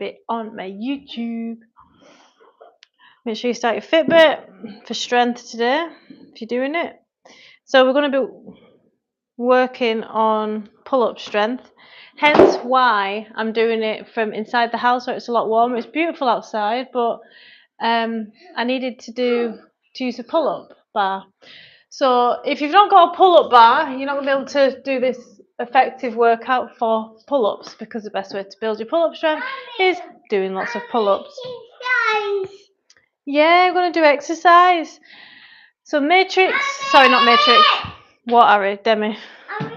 be on my YouTube. Make sure you start your Fitbit for strength today, if you're doing it. So we're going to be working on pull-up strength, hence why I'm doing it from inside the house where it's a lot warmer. It's beautiful outside, but I needed to use a pull-up bar. So if you've not got a pull-up bar, you're not going to be able to do this effective workout for pull-ups, because the best way to build your pull-up strength is doing lots of pull-ups. Yeah, we're going to do exercise. So Matrix, sorry, not Matrix. What, Ari, Demi? Are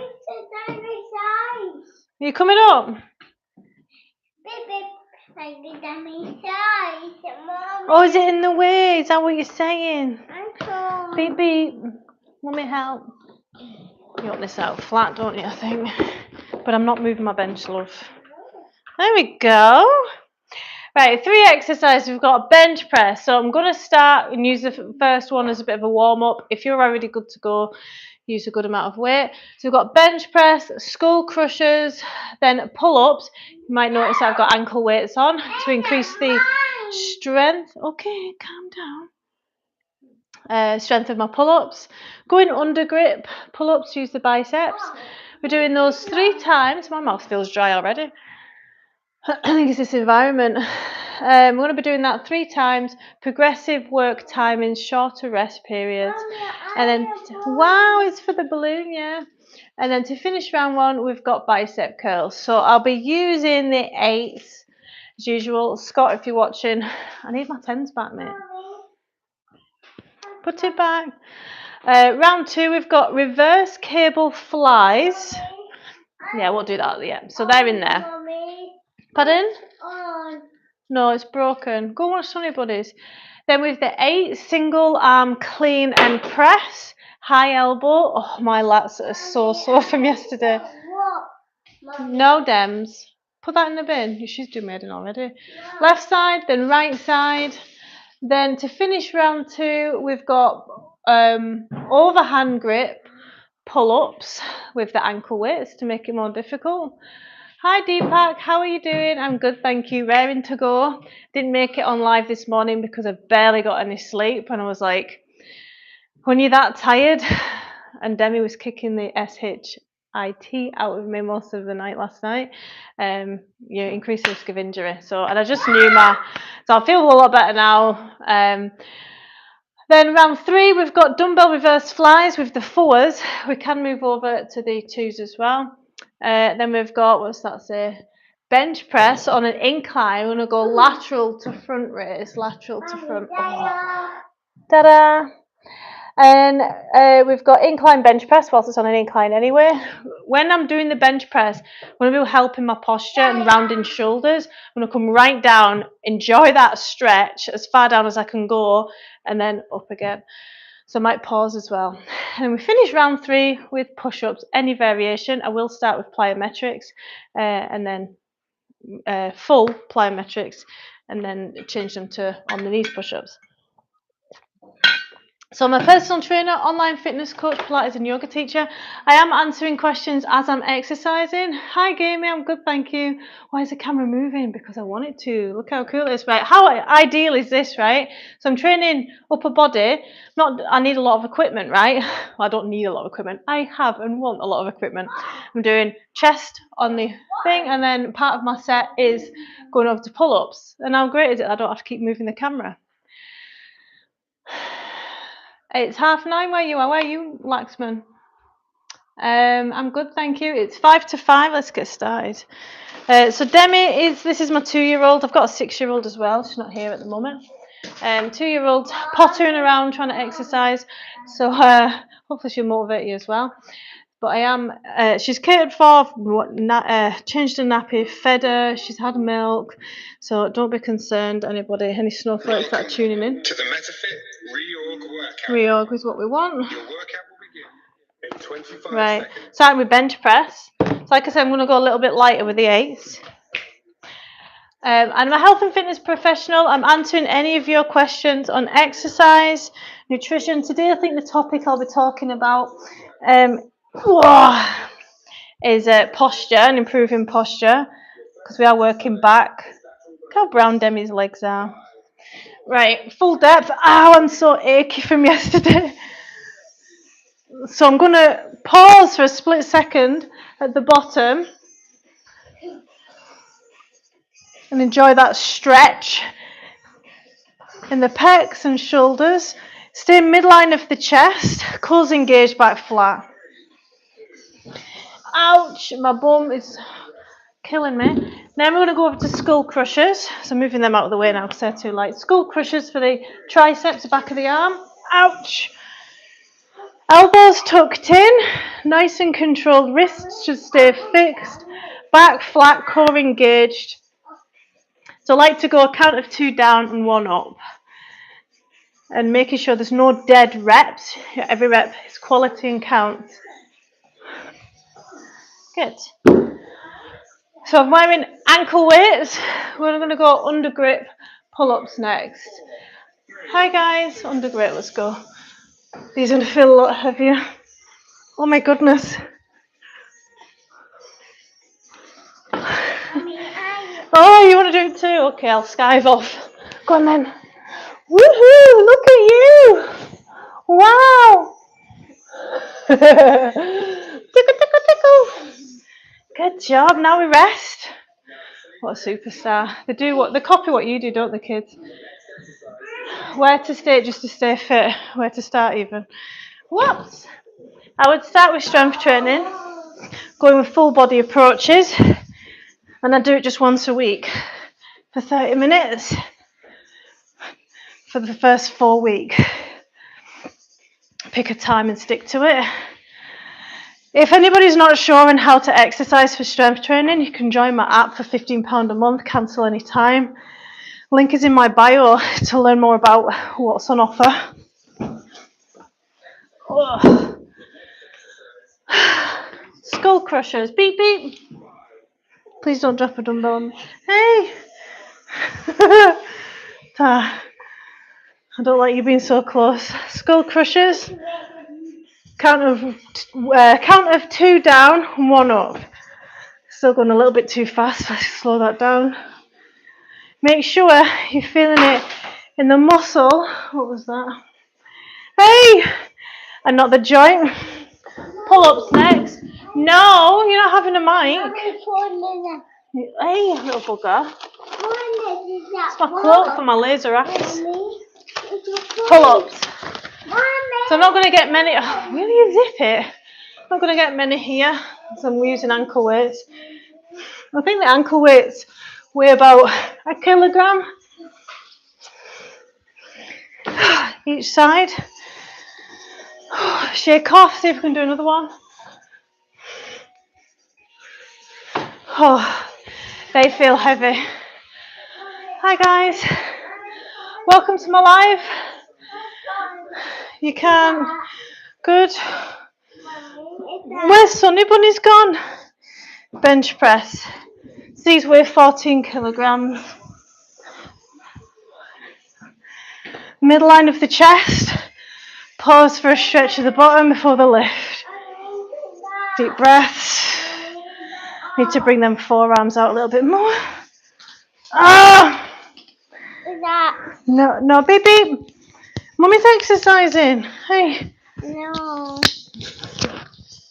you coming up? Oh, is it in the way? Is that what you're saying? Beep, beep. Let me help. You want this out flat, don't you, I think? But I'm not moving my bench, love. There we go. Right, 3 exercises. We've got a bench press. So I'm going to start and use the first one as a bit of a warm-up. If you're already good to go, use a good amount of weight. So we've got bench press, skull crushers, then pull-ups. You might notice I've got ankle weights on to increase the strength. Okay, calm down. Strength of my pull-ups. Going under grip pull-ups, use the biceps. We're doing those 3 times. My mouth feels dry already. I think it's this environment. We're going to be doing that 3 times. Progressive work timings, shorter rest periods. And then, wow, it's for the balloon, yeah. And then to finish round 1, we've got bicep curls. So I'll be using the 8s as usual. Scott, if you're watching, I need my 10s back, mate. Put it back. Round 2, we've got reverse cable flies. Yeah, we'll do that at the end. So they're in there. Pardon? No, it's broken. Go watch Sunny Buddies. Then with the 8 single arm clean and press, high elbow. Oh, my lats are so sore from yesterday. No Dems. Put that in the bin. She's doing it already. Left side, then right side. Then to finish round 2, we've got overhand grip pull-ups with the ankle weights to make it more difficult. Hi Deepak, how are you doing? I'm good, thank you. Raring to go. Didn't make it on live this morning because I barely got any sleep, and I was like, when you're that tired, and Demi was kicking the SHIT out of me most of the night last night, you increase the risk of injury. So, and I just knew so I feel a lot better now. Then round 3, we've got dumbbell reverse flies with the 4s. We can move over to the 2s as well. Then we've got, what's that say? Bench press on an incline. We're going to go lateral to front raise, lateral to front. Oh. Ta-da! And we've got incline bench press whilst it's on an incline anyway. When I'm doing the bench press, I'm going to be helping my posture and rounding shoulders. I'm going to come right down, enjoy that stretch as far down as I can go, and then up again. So I might pause as well. And we finish round 3 with push-ups, any variation. I will start with plyometrics and then full plyometrics, and then change them to on the knees push-ups. So I'm a personal trainer, online fitness coach, Pilates and yoga teacher. I am answering questions as I'm exercising. Hi Gamey, I'm good, thank you. Why is the camera moving? Because I want it to. Look how cool it is, right? How ideal is this, right? So I'm training upper body. I need a lot of equipment, right? Well, I don't need a lot of equipment. I have and want a lot of equipment. I'm doing chest on the thing, and then part of my set is going over to pull-ups. And how great is it? I don't have to keep moving the camera. It's 9:30 where you are. Where are you, Laxman? I'm good, thank you. It's 5 to 5. Let's get started. So Demi this is my 2-year-old. I've got a 6-year-old as well. She's not here at the moment. 2-year-old pottering around trying to exercise. So hopefully she'll motivate you as well. But I am, she's catered for, changed her nappy, fed her, she's had milk. So don't be concerned, anybody, any snowflakes that are tuning in. To the MetaFit Reorg workout. Reorg is what we want. Your workout will begin in 25 seconds. Starting with bench press. So like I said, I'm going to go a little bit lighter with the 8s. I'm a health and fitness professional. I'm answering any of your questions on exercise, nutrition. Today I think the topic I'll be talking about is posture and improving posture, because we are working back how brown Demi's legs are. Right, full depth. Ow, I'm so achy from yesterday. So I'm going to pause for a split second at the bottom and enjoy that stretch in the pecs and shoulders. Stay midline of the chest, close engaged, back flat. Ouch, my bum is killing me. Now we're going to go over to skull crushers. So moving them out of the way now because they're too light. Skull crushers for the triceps, back of the arm. Ouch. Elbows tucked in, nice and controlled. Wrists should stay fixed. Back flat, core engaged. So I like to go a count of 2 down and 1 up. And making sure there's no dead reps. Every rep is quality and counts. Good. So I'm wearing ankle weights. We're going to go under grip pull-ups next. Hi guys, under grip, let's go. These are going to feel a lot heavier. Oh my goodness. Oh, you want to do it too? Okay, I'll skive off. Go on then. Woohoo! Look at you! Wow! Tickle, tickle, tickle. Good job. Now we rest. What a superstar. They copy what you do, don't they, kids? Where to stay just to stay fit. Where to start even. Whoops. I would start with strength training, going with full body approaches, and I do it just once a week for 30 minutes for the first 4 weeks. Pick a time and stick to it. If anybody's not sure on how to exercise for strength training, you can join my app for £15 a month, cancel any time. Link is in my bio to learn more about what's on offer. Oh. Skull crushers, beep beep. Please don't drop a dumbbell on me. Hey! I don't like you being so close. Skull crushers. Count of 2 down, 1 up. Still going a little bit too fast. Let's slow that down. Make sure you're feeling it in the muscle. What was that? Hey! And not the joint. Pull-ups next. No, you're not having a mic. Hey, little bugger. It's my cloak for my laser axe. Pull-ups. So I'm not going to get many. Oh, will you zip it? I'm not going to get many here. So I'm using ankle weights. I think the ankle weights weigh about 1 kilogram each side. Shake off, see if we can do another one. Oh, they feel heavy. Hi guys, welcome to my live. You can, good. Where's Sunny Bunny's gone? Bench press. These weigh 14 kilograms. Midline of the chest. Pause for a stretch of the bottom before the lift. Deep breaths. Need to bring them forearms out a little bit more. Ah! No, beep beep. Mummy's exercising. Hey. No.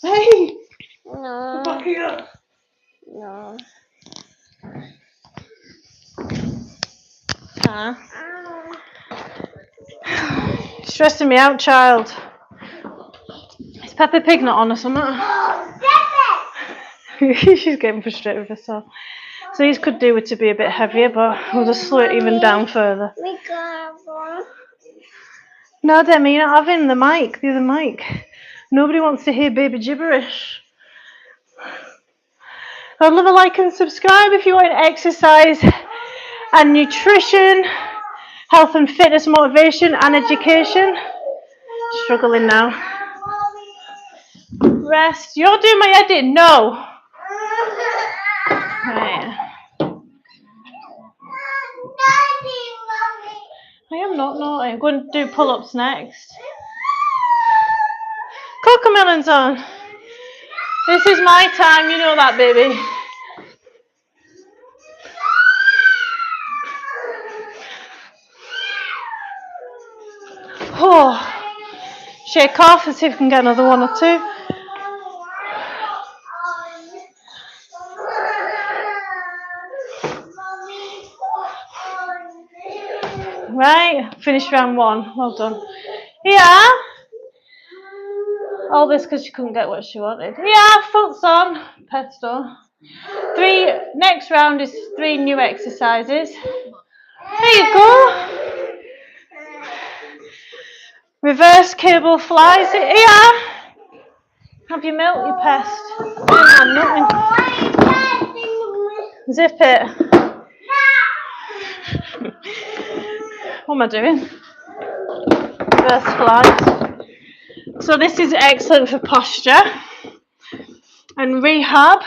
Hey. No. Back here. No. Stressing me out, child. Is Peppa Pig not on or something? She's getting frustrated with herself. So these could do with to be a bit heavier, but we'll just slow it even down further. No, Demi, you're not having the other mic. Nobody wants to hear baby gibberish. I'd love a like and subscribe if you want exercise and nutrition, health and fitness, motivation and education. Struggling now. Rest. You're doing my editing. No. Right. I am not naughty. I'm going to do pull-ups next. Cocomelon's on. This is my time. You know that, baby. Shake off and see if we can get another one or two. Right, finish round 1. Well done. Yeah. All this because she couldn't get what she wanted. Yeah, foot's on. Pedestal. 3. Next round is 3 new exercises. There you go. Reverse cable flies. Yeah. Have your milk, you pest. Zip it. What am I doing? Reverse flies. So this is excellent for posture and rehab.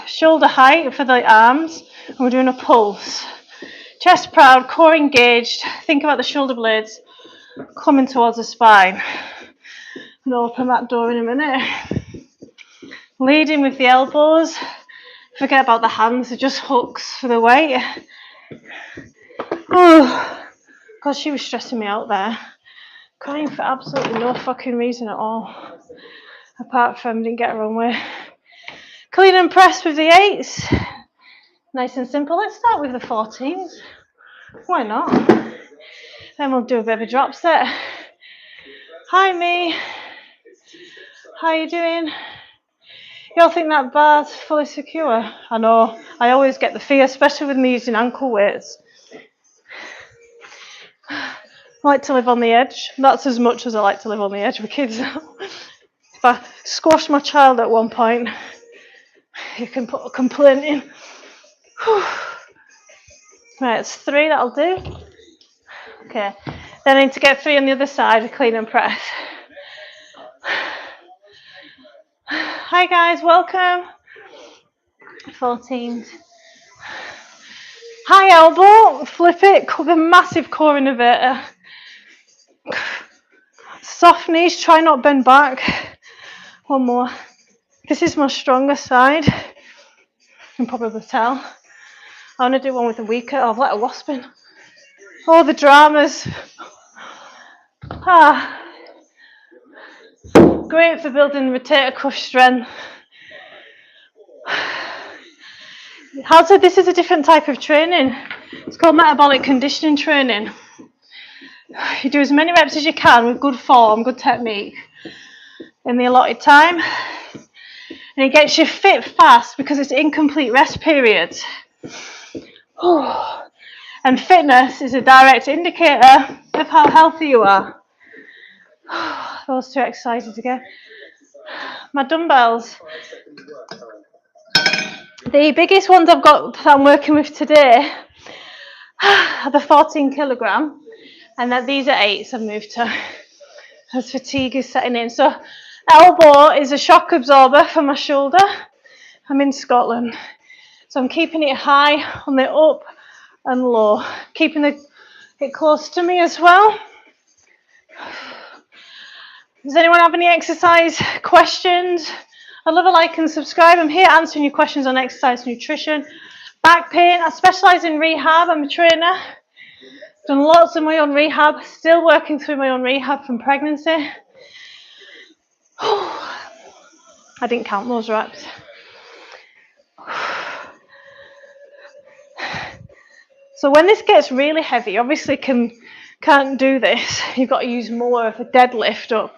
Shoulder height for the arms. And we're doing a pulse. Chest proud, core engaged. Think about the shoulder blades coming towards the spine. I'm going to open that door in a minute. Leading with the elbows. Forget about the hands, they're just hooks for the weight. Oh, God, she was stressing me out there. Crying for absolutely no fucking reason at all. Apart from didn't get her own way. Clean and press with the 8s. Nice and simple. Let's start with the 14s. Why not? Then we'll do a bit of a drop set. Hi, me. How you doing? Y'all think that bar's fully secure? I know. I always get the fear, especially with me using ankle weights. I like to live on the edge. That's as much as I like to live on the edge with kids. If I squash my child at one point, you can put a complaint in. Right, it's 3, that'll do. Okay, then I need to get 3 on the other side, clean and press. Hi guys, welcome. 14s. High elbow, flip it, the massive core innovator. Soft knees, try not bend back. One more. This is my stronger side. You can probably tell. I want to do one with a weaker. I've let a wasp in. Oh, the dramas. Great for building rotator cuff strength. This is a different type of training. It's called metabolic conditioning training. You do as many reps as you can with good form, good technique in the allotted time. And it gets you fit fast because it's incomplete rest periods. And fitness is a direct indicator of how healthy you are. Those 2 exercises again. My dumbbells. The biggest ones I've got that I'm working with today are the 14 kilogram, and that these are 8s I've moved to as fatigue is setting in. So elbow is a shock absorber for my shoulder. I'm in Scotland, so I'm keeping it high on the up and low, keeping it close to me as well. Does anyone have any exercise questions? I'd love a like and subscribe. I'm here answering your questions on exercise, nutrition, back pain. I specialise in rehab. I'm a trainer. Done lots of my own rehab. Still working through my own rehab from pregnancy. I didn't count those reps. So when this gets really heavy, obviously can't do this. You've got to use more of a deadlift up.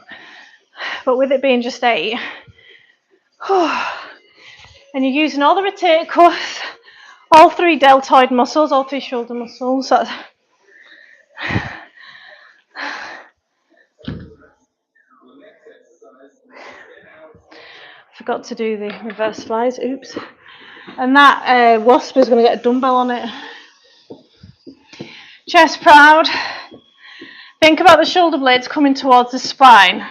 But with it being just 8, and you're using all the rotator cuffs, all 3 deltoid muscles, all 3 shoulder muscles. Forgot to do the reverse flies, oops. And that wasp is going to get a dumbbell on it. Chest proud. Think about the shoulder blades coming towards the spine.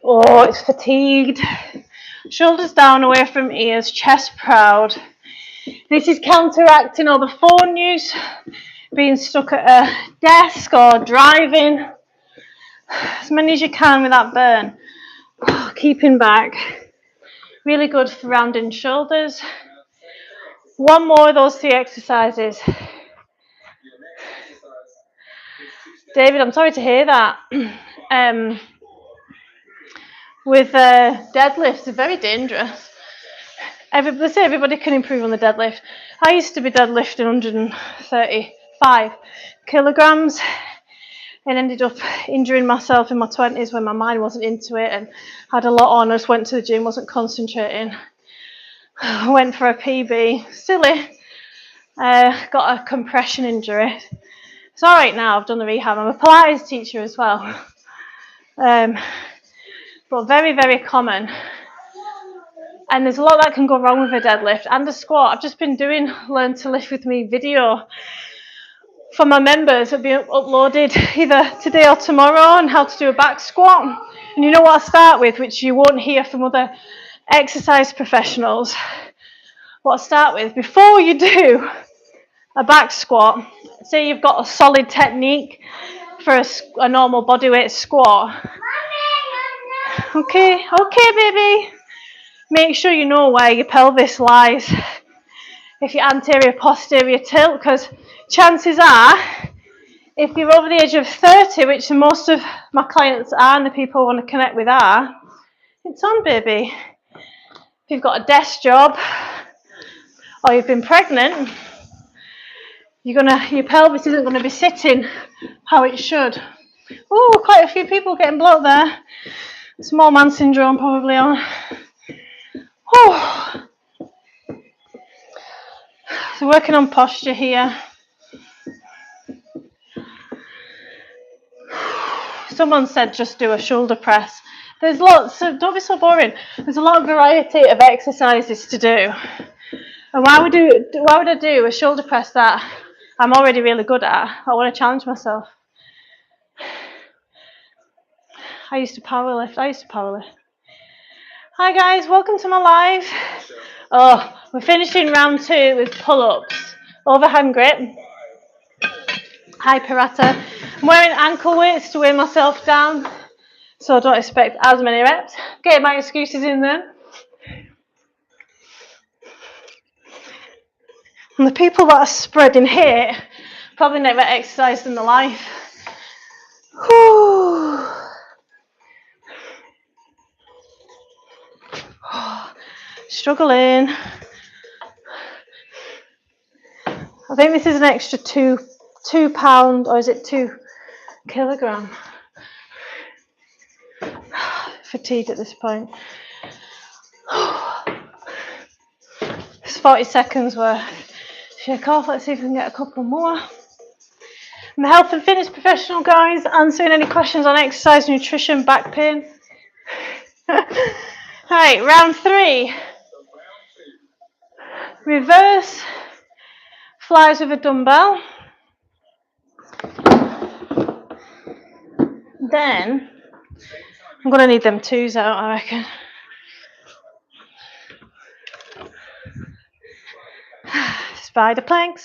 Oh, it's fatigued. Shoulders down, away from ears, chest proud. This is counteracting all the phone use, being stuck at a desk or driving. As many as you can with that burn. Keeping back. Really good for rounding shoulders. One more of those 3 exercises. David, I'm sorry to hear that. With deadlifts, they're very dangerous. They say everybody can improve on the deadlift. I used to be deadlifting 135 kilograms and ended up injuring myself in my 20s when my mind wasn't into it and had a lot on. I just went to the gym, wasn't concentrating. Went for a PB, silly. Got a compression injury. It's all right now, I've done the rehab. I'm a Pilates teacher as well. But very, very common. And there's a lot that can go wrong with a deadlift and a squat. I've just been doing Learn to Lift with Me video for my members. It'll be uploaded either today or tomorrow on how to do a back squat. And you know what I start with, which you won't hear from other exercise professionals. What I start with, before you do a back squat, say you've got a solid technique for a normal bodyweight squat. Okay, baby. Make sure you know where your pelvis lies. If you're anterior, posterior tilt, because chances are, if you're over the age of 30, which most of my clients are and the people I want to connect with are, it's on, baby. If you've got a desk job or you've been pregnant, your pelvis isn't going to be sitting how it should. Oh, quite a few people getting blocked there. Small man syndrome probably on. Oh. So working on posture here. Someone said just do a shoulder press. There's lots of, don't be so boring. There's a lot of variety of exercises to do. And why would I do a shoulder press that I'm already really good at? I want to challenge myself. I used to powerlift. Hi guys, welcome to my live. Oh, we're finishing round 2 with pull-ups. Overhand grip. Hi Pirata. I'm wearing ankle weights to weigh myself down, so I don't expect as many reps. Get my excuses in there. And the people that are spreading hate probably never exercised in their life. Whew. Struggling. I think this is an extra 2 pound, or is it 2 kilogram? Fatigued at this point. It's 40 seconds worth. Shake off. Let's see if we can get a couple more. I'm a health and fitness professional, guys, answering any questions on exercise, nutrition, back pain. Right, round 3. Reverse flies with a dumbbell. Then I'm going to need them 2s out, I reckon. Spider plank.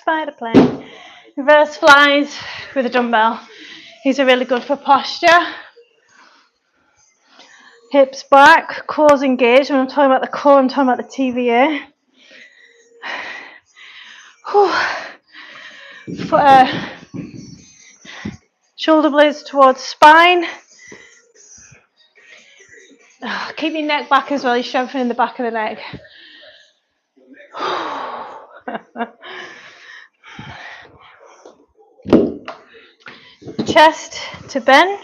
Reverse flies with a dumbbell. These are really good for posture. Hips back, core's engaged. When I'm talking about the core, I'm talking about the TVA. Shoulder blades towards spine. Keep your neck back as well. You're strengthening the back of the neck. Chest to bench.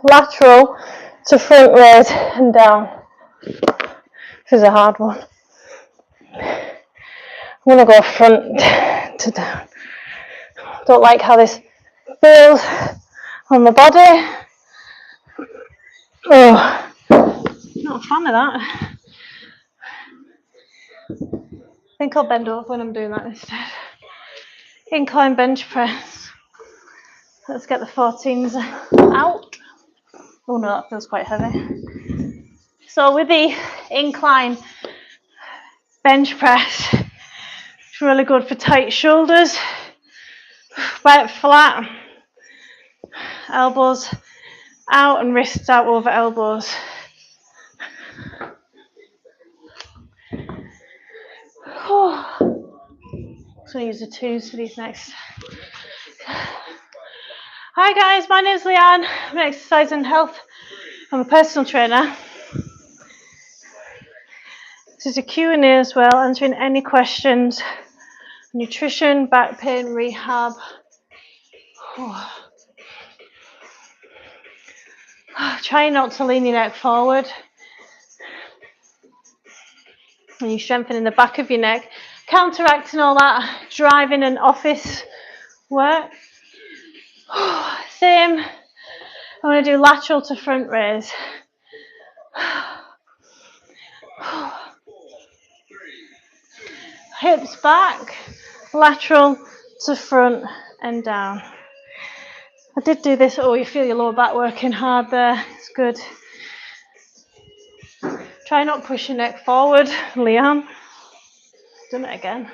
Lateral to front raise and down. This is a hard one. I'm going to go front to down. Don't like how this feels on the body. Oh, not a fan of that. I think I'll bend over when I'm doing that instead. Incline bench press. Let's get the 14s out. Oh no, that feels quite heavy. So with the incline bench press, it's really good for tight shoulders, back flat, elbows out and wrists out over elbows. I'm going to use the 2s for these next. Hi guys, my name is Leanne. I'm an exercise and health. I'm a personal trainer. This is a Q&A as well, answering any questions. Nutrition, back pain, rehab. Try not to lean your neck forward. And you strengthening the back of your neck, counteracting all that driving and office work. Same. I want to do lateral to front raise. Hips back, lateral to front and down. I did do this. Oh, you feel your lower back working hard there. It's good. Try not push your neck forward, Leanne. Done it again.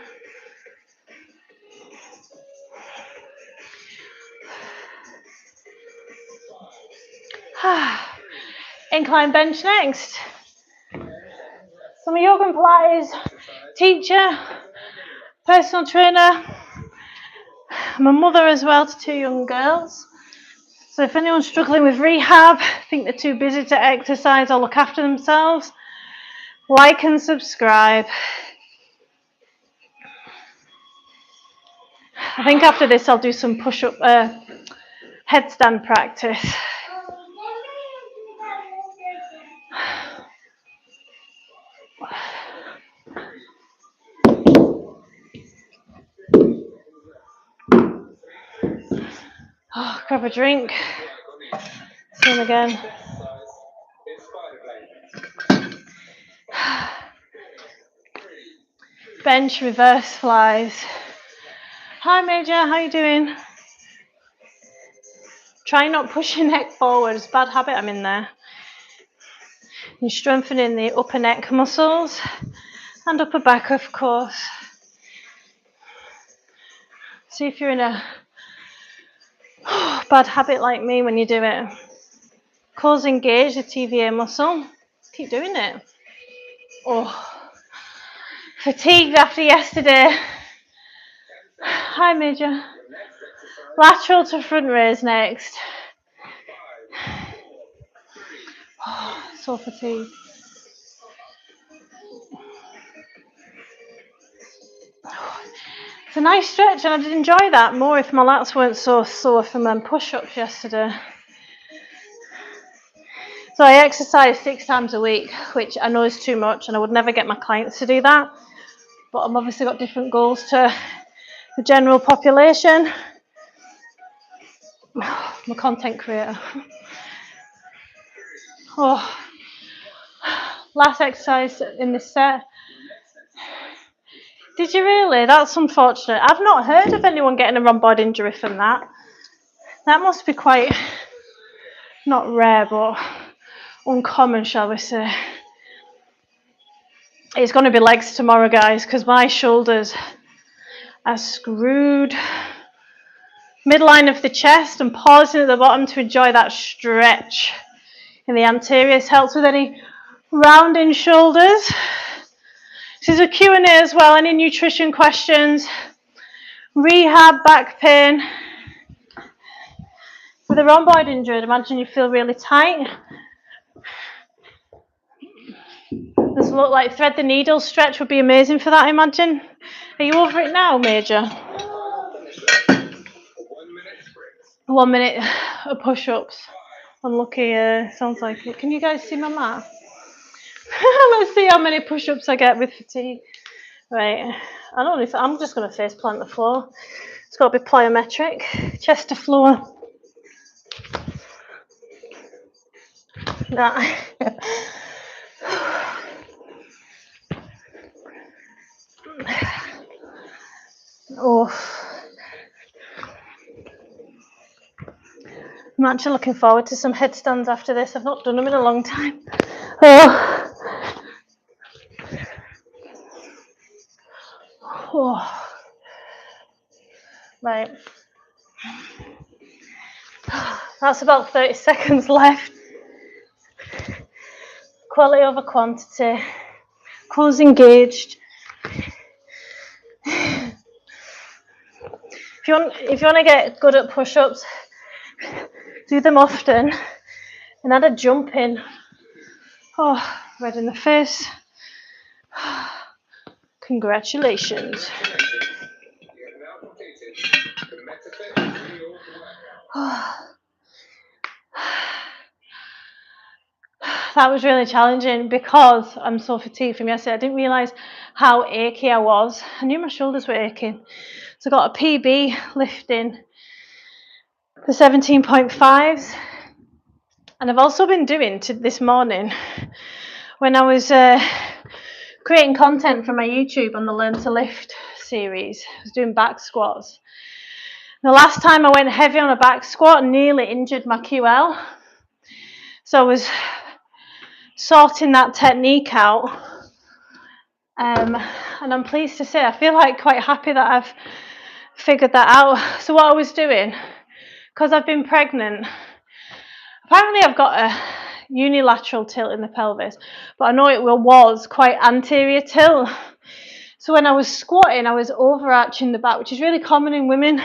Incline bench next. So I'm a Yoga Pilates teacher, personal trainer. I'm a mother as well to 2 young girls. So if anyone's struggling with rehab, think they're too busy to exercise or look after themselves, like and subscribe. I think after this I'll do some push-up headstand practice. Oh, grab a drink. Same again. Bench reverse flies. Hi Major, how you doing? Try not push your neck forward. It's a bad habit I'm in there. You're strengthening the upper neck muscles and upper back, of course. See if you're in a bad habit like me when you do it. Cause engage the TVA muscle. Keep doing it. Oh, fatigued after yesterday. Hi Major. Lateral to front raise next. Oh, so fatigued. It's a nice stretch and I did enjoy that more if my lats weren't so sore from them push-ups yesterday. So I exercise 6 times a week, which I know is too much and I would never get my clients to do that. But I've obviously got different goals to the general population. I'm a content creator. Oh, last exercise in this set. Did you really? That's unfortunate. I've not heard of anyone getting a rhomboid injury from that. That must be quite, not rare, but uncommon, shall we say. It's going to be legs tomorrow, guys, because my shoulders are screwed. Midline of the chest and pausing at the bottom to enjoy that stretch in the anteriors. Helps with any rounding shoulders. This is a Q&A as well. Any nutrition questions? Rehab, back pain. With a rhomboid injury, I'd imagine you feel really tight. This look like thread the needle stretch would be amazing for that, I imagine. Are you over it now, Major? 1 minute of push-ups. Unlucky, sounds like it. Can you guys see my mat? Let's see how many push-ups I get with fatigue. Right, I don't know if I'm just going to face plant the floor. It's got to be plyometric, chest to floor. That. Oh. I'm actually looking forward to some headstands after this. I've not done them in a long time. Oh. Oh. Right. That's about 30 seconds left. Quality over quantity. Close engaged. If you want to get good at push-ups, Do them often. And add a jump in. Oh, red in the face. Congratulations. That was really challenging because I'm so fatigued from yesterday. I didn't realise how achy I was. I knew my shoulders were aching. So I got a PB lifting the 17.5s. And I've also been doing this morning when I was creating content for my YouTube on the Learn to Lift series. I was doing back squats. The last time I went heavy on a back squat, nearly injured my QL. So I was sorting that technique out. And I'm pleased to say I feel like quite happy that I've figured that out. So what I was doing, because I've been pregnant, apparently I've got a unilateral tilt in the pelvis, but I know it was quite anterior tilt. So when I was squatting, I was overarching the back, which is really common in women.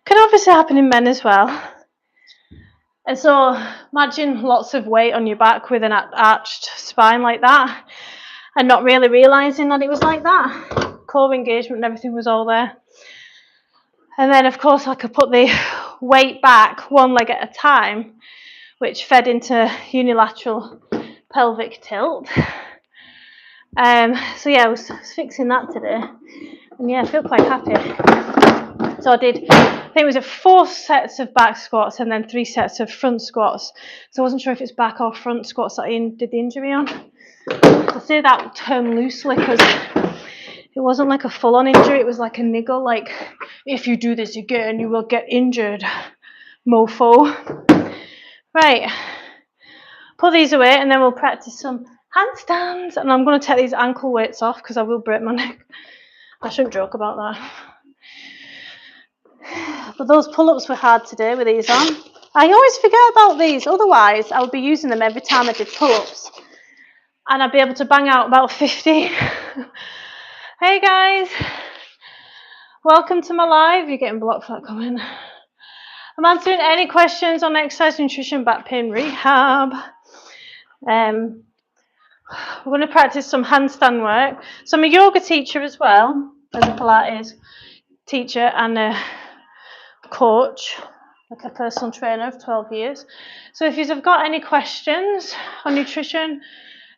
Can obviously happen in men as well. And so imagine lots of weight on your back with an arched spine like that and not really realising that it was like that. Core engagement and everything was all there. And then, of course, I could put the weight back one leg at a time, which fed into unilateral pelvic tilt. So yeah, I was fixing that today. And yeah, I feel quite happy. So I think it was 4 sets of back squats and then 3 sets of front squats. So I wasn't sure if it's back or front squats that I did the injury on. I say that term loosely because it wasn't like a full-on injury. It was like a niggle, like, if you do this again, you will get injured, mofo. Right, put these away and then we'll practice some handstands. And I'm going to take these ankle weights off because I will break my neck. I shouldn't joke about that. But those pull-ups were hard today with these on. I always forget about these, otherwise I would be using them every time I did pull-ups. And I'd be able to bang out about 50. Hey guys, welcome to my live. You're getting blocked for that comment. I'm answering any questions on exercise, nutrition, back pain, rehab. We're going to practice some handstand work. So I'm a yoga teacher as well, as a Pilates teacher and a coach, like a personal trainer of 12 years. So if you've got any questions on nutrition,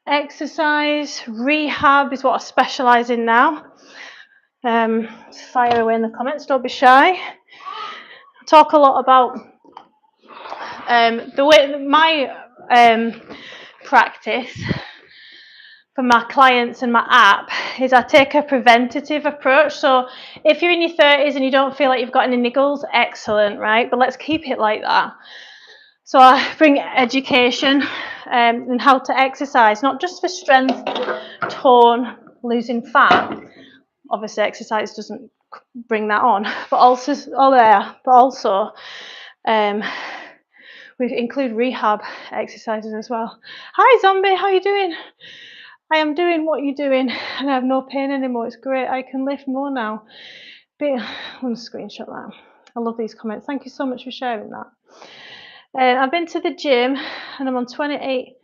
exercise, rehab is what I specialise in now. Fire away in the comments, don't be shy. I talk a lot about the way my practice for my clients and my app is I take a preventative approach. So if you're in your 30s and you don't feel like you've got any niggles, excellent, right? But let's keep it like that. So I bring education and how to exercise, not just for strength, tone, losing fat. Obviously, exercise doesn't bring that on, but also we include rehab exercises as well. Hi, Zombie, how are you doing? I am doing what you're doing, and I have no pain anymore. It's great. I can lift more now. I'm going to screenshot that. I love these comments. Thank you so much for sharing that. I've been to the gym, and I'm on 28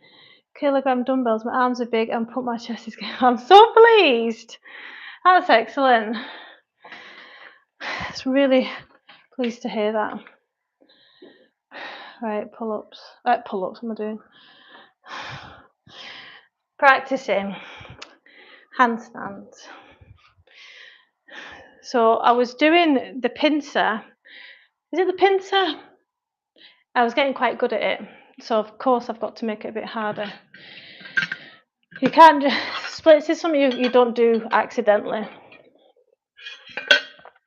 kilogram dumbbells. My arms are big, and my chest is. I'm so pleased. That's excellent. It's really pleased to hear that. Right, pull-ups. Pull-ups, what am I doing? Practicing handstands. So I was doing the pincer. Is it the pincer? I was getting quite good at it. So of course I've got to make it a bit harder. You can't just, splits is something you don't do accidentally.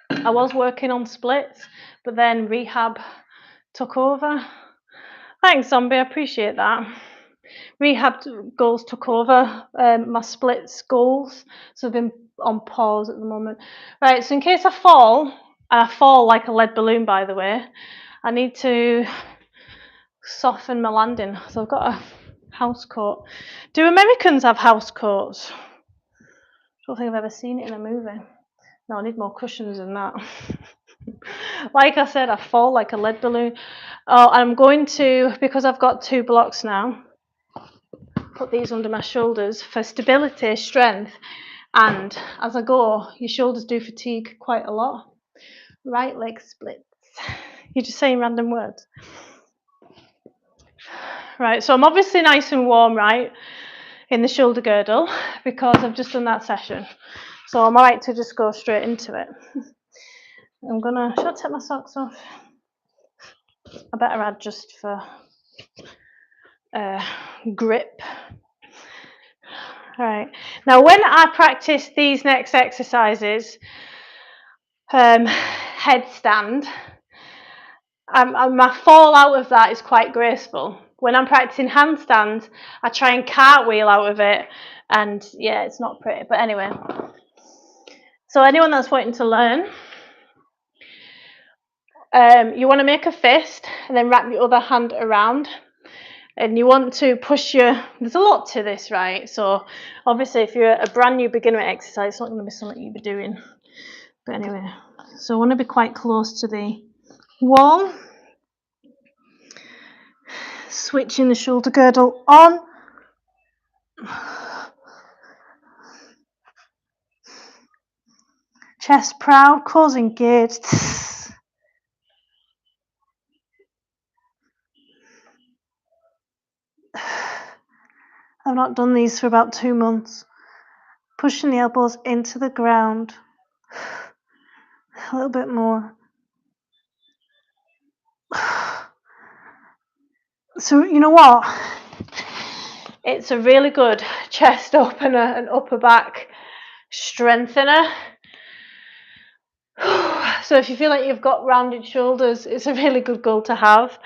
I was working on splits, but then rehab took over. Thanks, Zombie, I appreciate that. Rehab goals took over my splits goals, so I've been on pause at the moment. Right, so in case I fall, and I fall like a lead balloon, by the way, I need to soften my landing. So I've got a house coat. Do Americans have house coats? I don't think I've ever seen it in a movie. No, I need more cushions than that. Like I said, I fall like a lead balloon. Oh, I'm going to, because I've got 2 blocks now, put these under my shoulders for stability, strength, and as I go, your shoulders do fatigue quite a lot. Right leg splits. You're just saying random words. Right, so I'm obviously nice and warm, right, in the shoulder girdle because I've just done that session. So I'm alright to just go straight into it. Should I take my socks off? I better add just for grip. Right, now when I practice these next exercises, headstand, my fall out of that is quite graceful. When I'm practicing handstands, I try and cartwheel out of it, and yeah, it's not pretty. But anyway, so anyone that's wanting to learn, you want to make a fist and then wrap your other hand around, and you want to push there's a lot to this, right? So obviously if you're a brand new beginner exercise, it's not going to be something you'll be doing. But anyway, so I want to be quite close to the wall. Switching the shoulder girdle on. Chest proud, cores engaged. I've not done these for about 2 months. Pushing the elbows into the ground. A little bit more. So you know what? It's a really good chest opener and upper back strengthener. So if you feel like you've got rounded shoulders, it's a really good goal to have.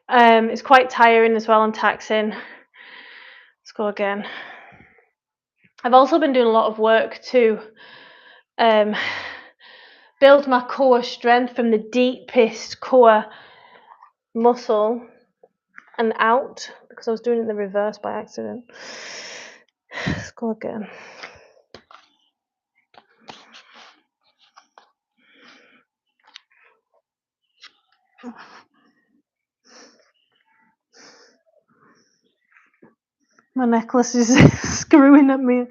It's quite tiring as well and taxing. Let's go again. I've also been doing a lot of work to build my core strength from the deepest core muscle and out, because I was doing it in the reverse by accident. Let's go again. My necklace is screwing at me.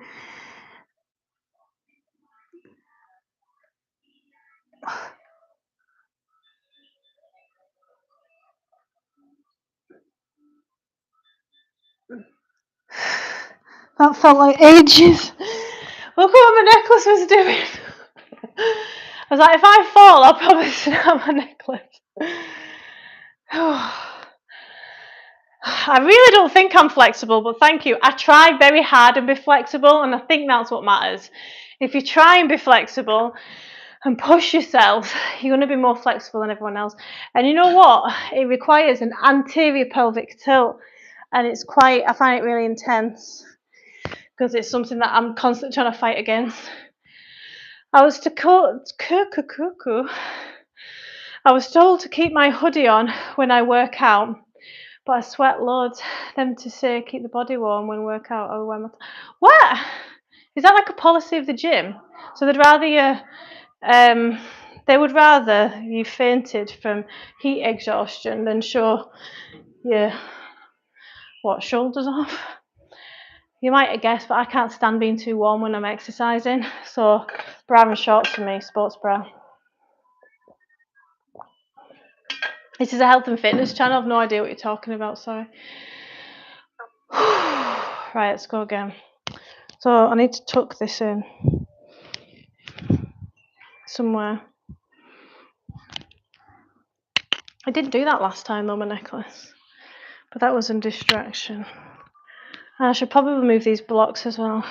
That felt like ages. Look what my necklace was doing. I was like, if I fall, I'll probably snap my necklace. I really don't think I'm flexible, but thank you. I try very hard and be flexible, and I think that's what matters. If you try and be flexible and push yourself, you're going to be more flexible than everyone else. And you know what? It requires an anterior pelvic tilt, and I find it really intense because it's something that I'm constantly trying to fight against. I was told to keep my hoodie on when I work out, but I sweat loads. Them to say keep the body warm when work out. Oh, what? Is that like a policy of the gym? So they'd rather they would rather you fainted from heat exhaustion than show your shoulders off. You might have guessed, but I can't stand being too warm when I'm exercising. So bra and shorts for me, sports bra. This is a health and fitness channel. I've no idea what you're talking about, sorry. Right, let's go again. So I need to tuck this in somewhere. I didn't do that last time though, my necklace. But that was a distraction. And I should probably remove these blocks as well.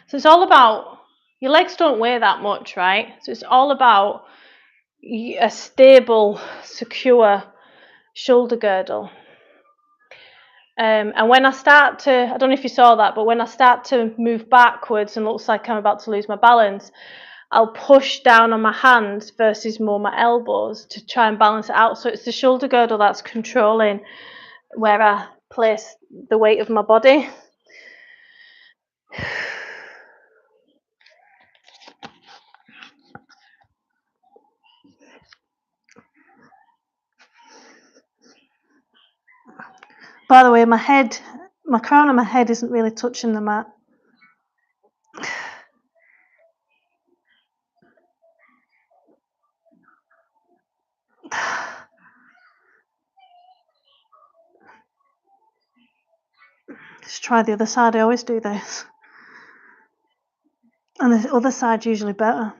So it's all about, your legs don't weigh that much, right? So it's all about a stable, secure shoulder girdle. And when I start to, I don't know if you saw that, but when I start to move backwards and looks like I'm about to lose my balance, I'll push down on my hands versus more my elbows to try and balance it out. So it's the shoulder girdle that's controlling where I place the weight of my body. By the way, my crown of my head isn't really touching the mat. Let's try the other side. I always do this. And the other side's usually better.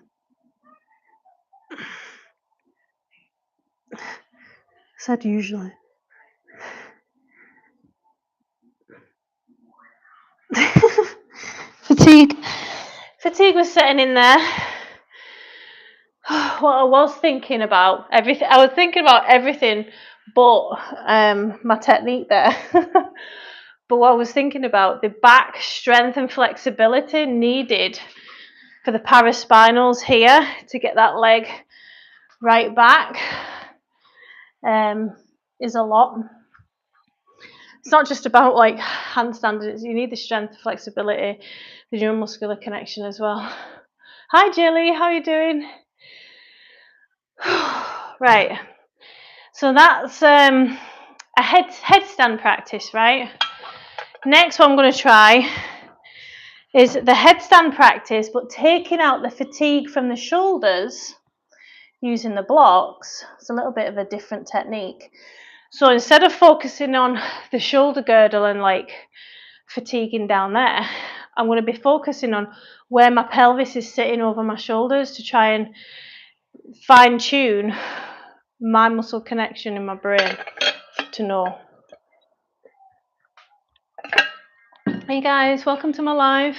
I said usually. Fatigue was setting in there. What I was thinking about everything. I was thinking about everything but my technique there. But what I was thinking about, the back strength and flexibility needed for the paraspinals here to get that leg right back is a lot. It's not just about like handstand, you need the strength, flexibility, the neuromuscular connection as well. Hi Jilly, how are you doing? Right, so that's a headstand practice, right? Next what I'm going to try is the headstand practice, but taking out the fatigue from the shoulders using the blocks. It's a little bit of a different technique. So instead of focusing on the shoulder girdle and like fatiguing down there, I'm going to be focusing on where my pelvis is sitting over my shoulders to try and fine tune my muscle connection in my brain to know. Hey guys, welcome to my live.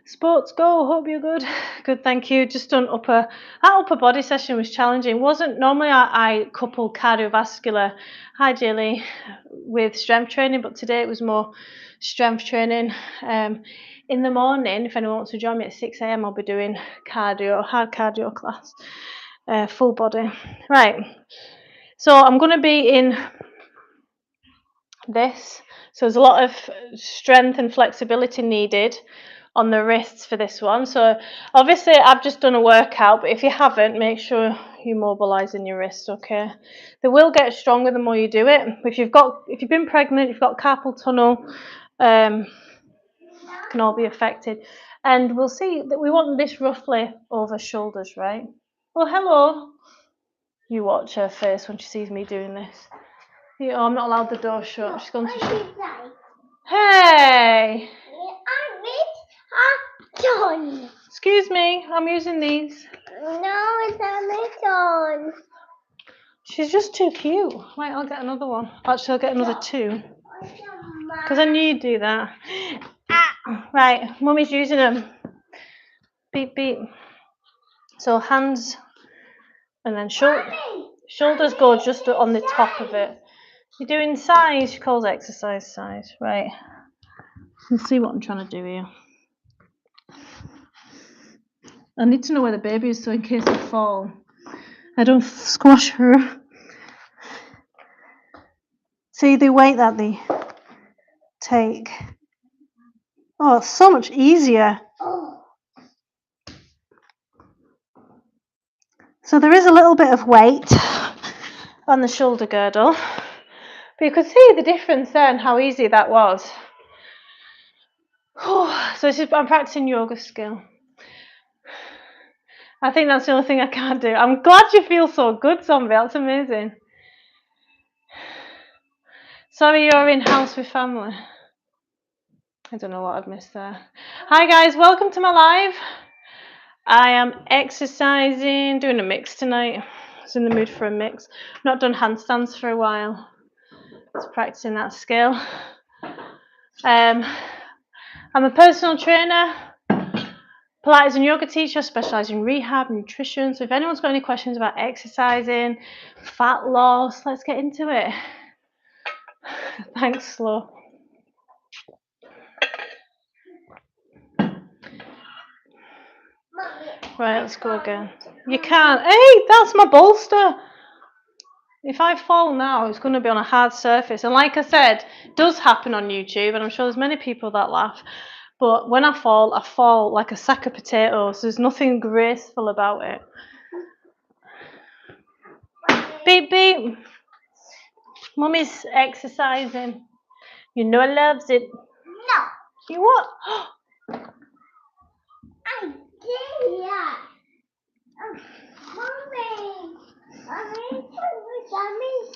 Sports go, hope you're good. Good, thank you. Just done that upper body session was challenging. Wasn't normally I couple cardiovascular, hi Jilly, with strength training, but today it was more strength training. In the morning, if anyone wants to join me at 6 a.m, I'll be doing hard cardio class, full body. Right, so I'm going to be in this. So there's a lot of strength and flexibility needed on the wrists for this one. So obviously I've just done a workout, but if you haven't, make sure you mobilize in your wrist, okay? They will get stronger the more you do it. If you've been pregnant, you've got carpal tunnel, can all be affected. And we'll see that we want this roughly over shoulders, right? Well, hello. You watch her face when she sees me doing this. Oh, I'm not allowed the door shut. She's going to shut. Hey! Excuse me, I'm using these. No, it's a little. She's just too cute. Right, I'll get another one. Actually, I'll get another two. Because I knew you'd do that. Right, Mummy's using them. Beep, beep. So hands and then shoulders go just on the top of it. You're doing size, she calls exercise size. Right. Let's see what I'm trying to do here. I need to know where the baby is so in case I fall, I don't squash her. See the weight that they take. Oh, it's so much easier. So there is a little bit of weight on the shoulder girdle. But you could see the difference there and how easy that was. So I'm practicing yoga skill. I think that's the only thing I can't do. I'm glad you feel so good, Zombie. That's amazing. Sorry you're in house with family. I don't know what I've missed there. Hi guys, welcome to my live. I am exercising, doing a mix tonight. I was in the mood for a mix. Not done handstands for a while. Just practicing that skill. I'm a personal trainer, Pilates and yoga teacher, specialise in rehab, nutrition. So if anyone's got any questions about exercising, fat loss, let's get into it. Thanks, Slow. Right, let's go again. You can't. Hey, that's my bolster. If I fall now, it's going to be on a hard surface. And like I said, it does happen on YouTube, and I'm sure there's many people that laugh. But when I fall like a sack of potatoes. There's nothing graceful about it. Beep, beep. Mummy's exercising. You know I loves it. No. You what? I did that. Mommy.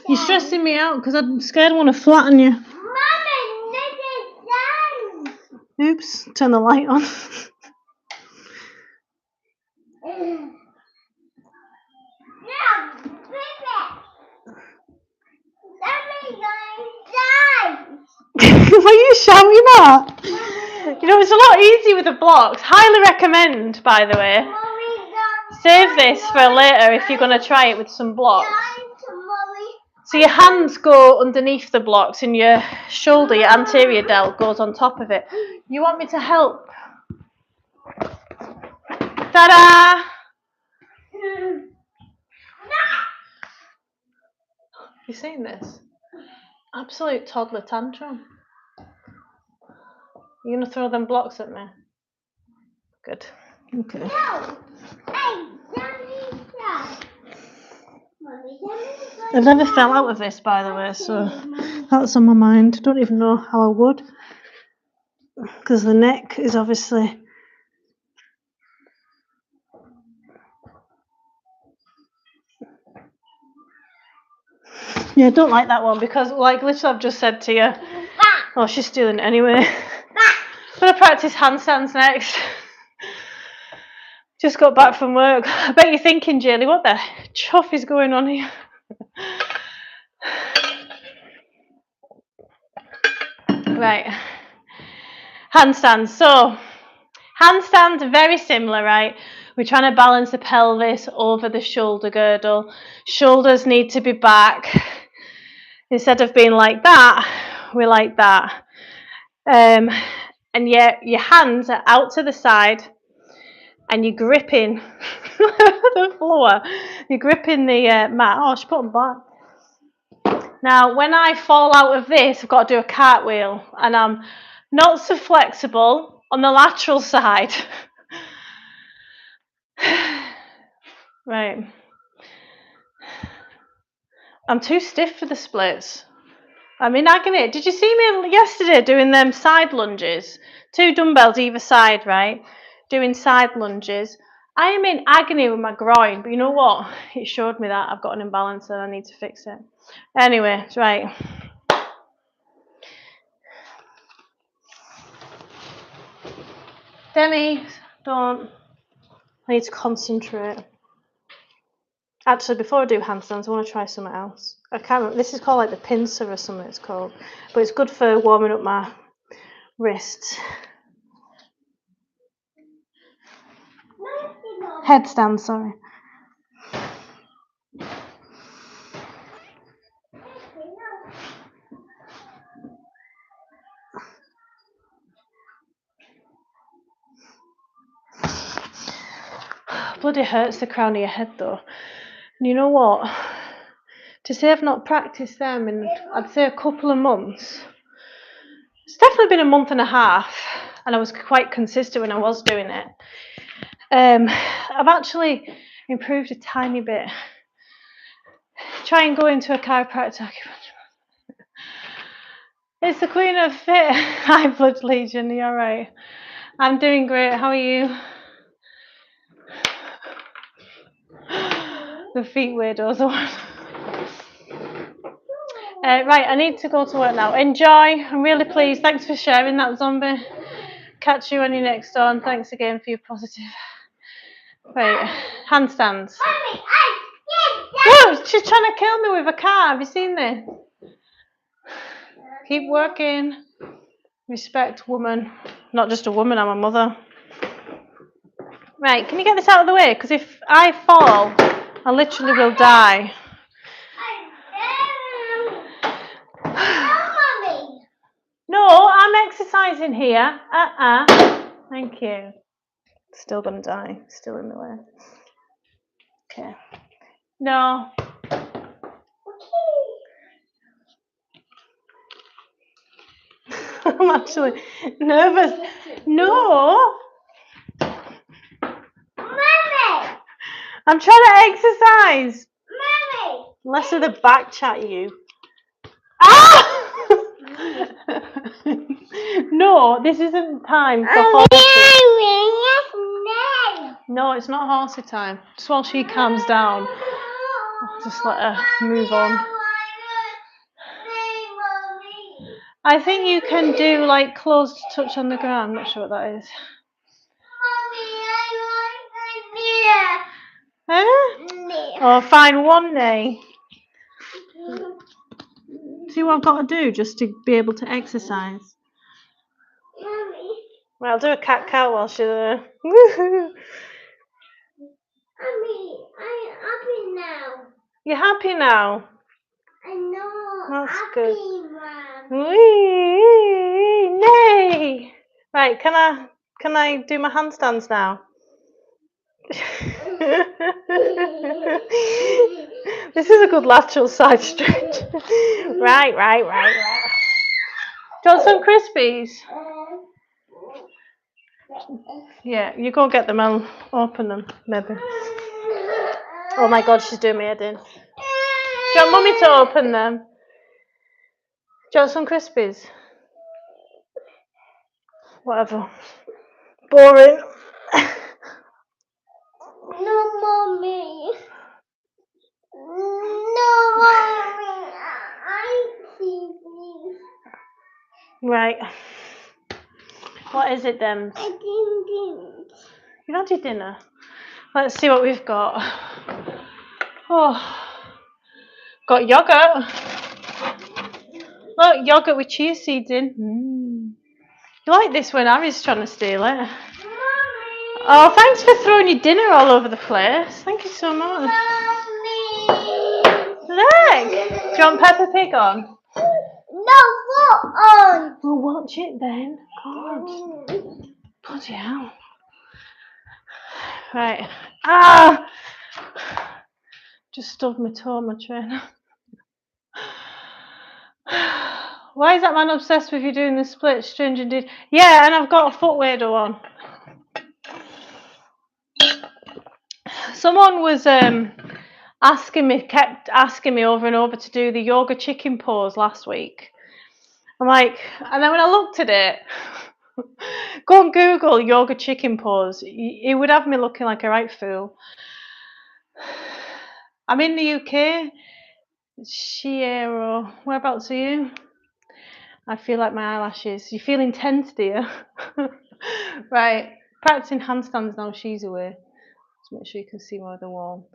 You're stressing me out because I'm scared I want to flatten you. Mommy, this is done. Oops, turn the light on. What are you shouting at? You know, it's a lot easier with the blocks. Highly recommend, by the way. Save this for later if you're going to try it with some blocks. So your hands go underneath the blocks and your shoulder, your anterior delt, goes on top of it. You want me to help? Ta-da! You seen this? Absolute toddler tantrum. You gonna throw them blocks at me? Good. Okay. No. I've never fell out of this, by the way, so that's on my mind. I don't even know how I would, because the neck is obviously. Yeah, I don't like that one because, like literally, I've just said to you. Oh, she's stealing it anyway. I'm gonna practice handstands next. Just got back from work. I bet you're thinking, Jaylee, what the chuff is going on here? Right. Handstands. So, handstands are very similar, right? We're trying to balance the pelvis over the shoulder girdle. Shoulders need to be back. Instead of being like that, we're like that. And yet your hands are out to the side and you're gripping the floor. You're gripping the mat. Oh, she put them back. Now, when I fall out of this, I've got to do a cartwheel, and I'm not so flexible on the lateral side. Right. I'm too stiff for the splits. I'm in agony. Did you see me yesterday doing them side lunges? 2 dumbbells either side, right? Doing side lunges. I am in agony with my groin, but you know what? It showed me that I've got an imbalance and I need to fix it. Anyway, right. Demi, don't. I need to concentrate. Actually, before I do handstands, I want to try something else. I can't remember. This is called like the pincer or something it's called. But it's good for warming up my wrists. Headstand, sorry. Bloody hurts the crown of your head though. And you know what? To say I've not practiced them in, I'd say, a couple of months. It's definitely been a month and a half, and I was quite consistent when I was doing it. I've actually improved a tiny bit. Try and go into a chiropractor. It's the Queen of Fit. Hi, Blood Legion. You're all right. I'm doing great. How are you? The feet weirdos. Right, I need to go to work now. Enjoy. I'm really pleased. Thanks for sharing that, zombie. Catch you when you're next on. Thanks again for your positive. Right, handstands. Oh, she's trying to kill me with a car. Have you seen this? Keep working. Respect woman. Not just a woman, I'm a mother. Right, can you get this out of the way? Because if I fall, I literally will die. No, I'm exercising here. Thank you. Still gonna die. Still in the way. Okay. No. I'm actually nervous. No. Mommy. I'm trying to exercise. Mommy. Less of the back chat, you. No, this isn't time for horsey. No, it's not horsey time. Just while she calms down, just let her move on. I think you can do like closed touch on the ground. I'm not sure what that is. Oh, fine, one knee. See what I've got to do just to be able to exercise. Well, I'll do a cat-cow while she's there. Woohoo! I'm happy now. You're happy now? I know. That's happy, good. Mom. Whee! Nay! Right, can I do my handstands now? This is a good lateral side stretch. Right. Do you want some Crispies? Yeah, you go get them, I'll open them, maybe. Oh my God, she's doing my head in. Do you want Mummy to open them? Do you want some Crispies? Whatever. Boring. No, Mommy. No, Mommy. I see this. Right. What is it then? I didn't. You had your dinner. Let's see what we've got. Oh, got yogurt. Look, yogurt with chia seeds in. You like this when Harry's trying to steal it? Mommy. Oh, thanks for throwing your dinner all over the place. Thank you so much. Mommy. Look. Do you want Peppa Pig on? No, what on? Well, watch it then. God. Bloody hell. Right. Ah! Just stubbed my toe on my trainer. Why is that man obsessed with you doing the split? Strange indeed. Yeah, and I've got a foot wadle on. Someone was kept asking me over and over to do the yoga chicken pose last week. I'm like, and then when I looked at it, go on Google yoga chicken pose. It would have me looking like a right fool. I'm in the UK. Shiero, whereabouts are you? I feel like my eyelashes. You feel intense, dear? Right, practicing handstands now. She's away. Just make sure you can see more of the wall.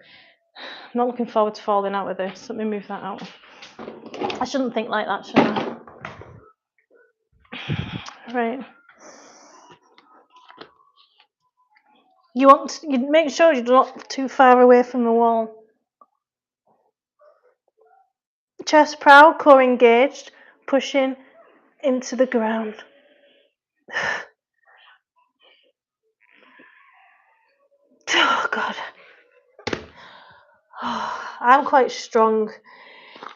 I'm not looking forward to falling out with this. Let me move that out. I shouldn't think like that, should I? Right. You make sure you're not too far away from the wall. Chest proud, core engaged, pushing into the ground. Oh God. Oh, I'm quite strong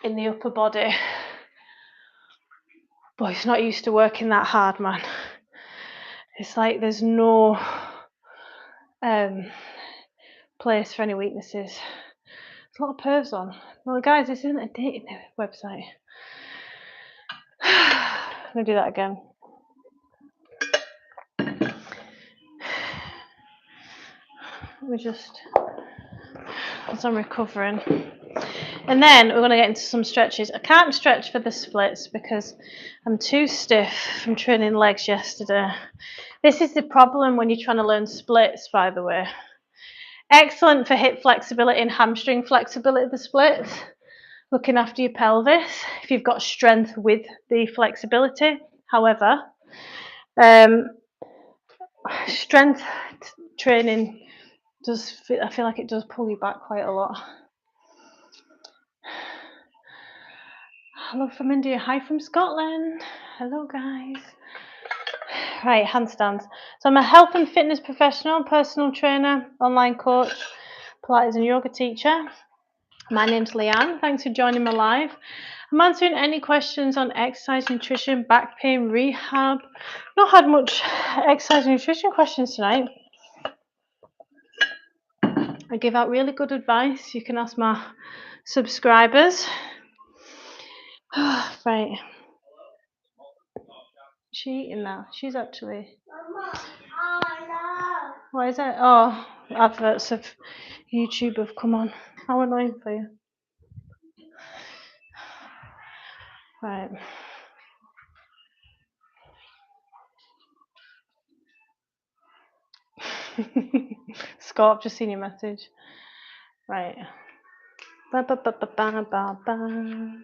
in the upper body. But he's not used to working that hard, man. It's like there's no place for any weaknesses. There's a lot of purrs on. Well, guys, this isn't a dating website. I'm going to do that again. Let me just, as I'm recovering. And then we're going to get into some stretches. I can't stretch for the splits because I'm too stiff from training legs yesterday. This is the problem when you're trying to learn splits, by the way. Excellent for hip flexibility and hamstring flexibility, the splits. Looking after your pelvis if you've got strength with the flexibility. However, strength training I feel like it does pull you back quite a lot. Hello from India, hi from Scotland. Hello guys. Right, handstands. So I'm a health and fitness professional, personal trainer, online coach, Pilates and yoga teacher. My name's Leanne. Thanks for joining me live. I'm answering any questions on exercise, nutrition, back pain, rehab. Not had much exercise and nutrition questions tonight. I give out really good advice. You can ask my subscribers. Right. She eating now? She's actually. Mama, I What is it? Oh, adverts of YouTube have come on. How annoying for you. Right. Scott, I've just seen your message. Right. Ba, ba, ba, ba, ba, ba, ba.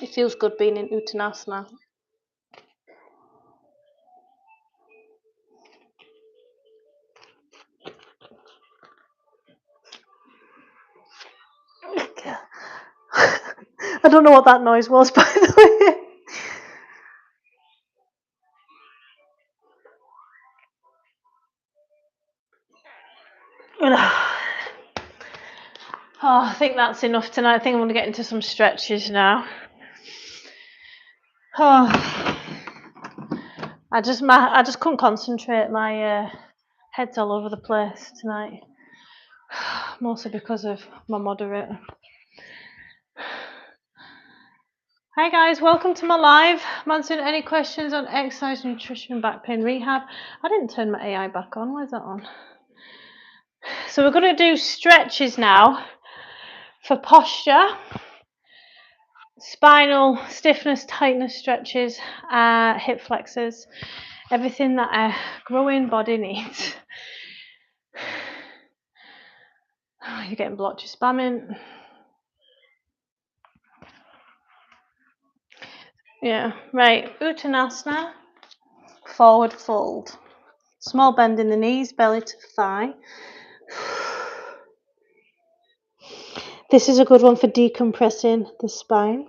It feels good being in Uttanasana. I don't know what that noise was, by the way. Oh, I think that's enough tonight. I think I'm going to get into some stretches now. Oh, I just couldn't concentrate. My head's all over the place tonight, mostly because of my moderator. Hi guys, welcome to my live. I'm answering any questions on exercise, nutrition, and back pain rehab. I didn't turn my AI back on. Where's that on? So we're going to do stretches now for posture, spinal stiffness, tightness stretches, hip flexors, everything that a growing body needs. You're getting blocked, you're spamming. Yeah, right. Uttanasana, forward fold. Small bend in the knees, belly to thigh. This is a good one for decompressing the spine.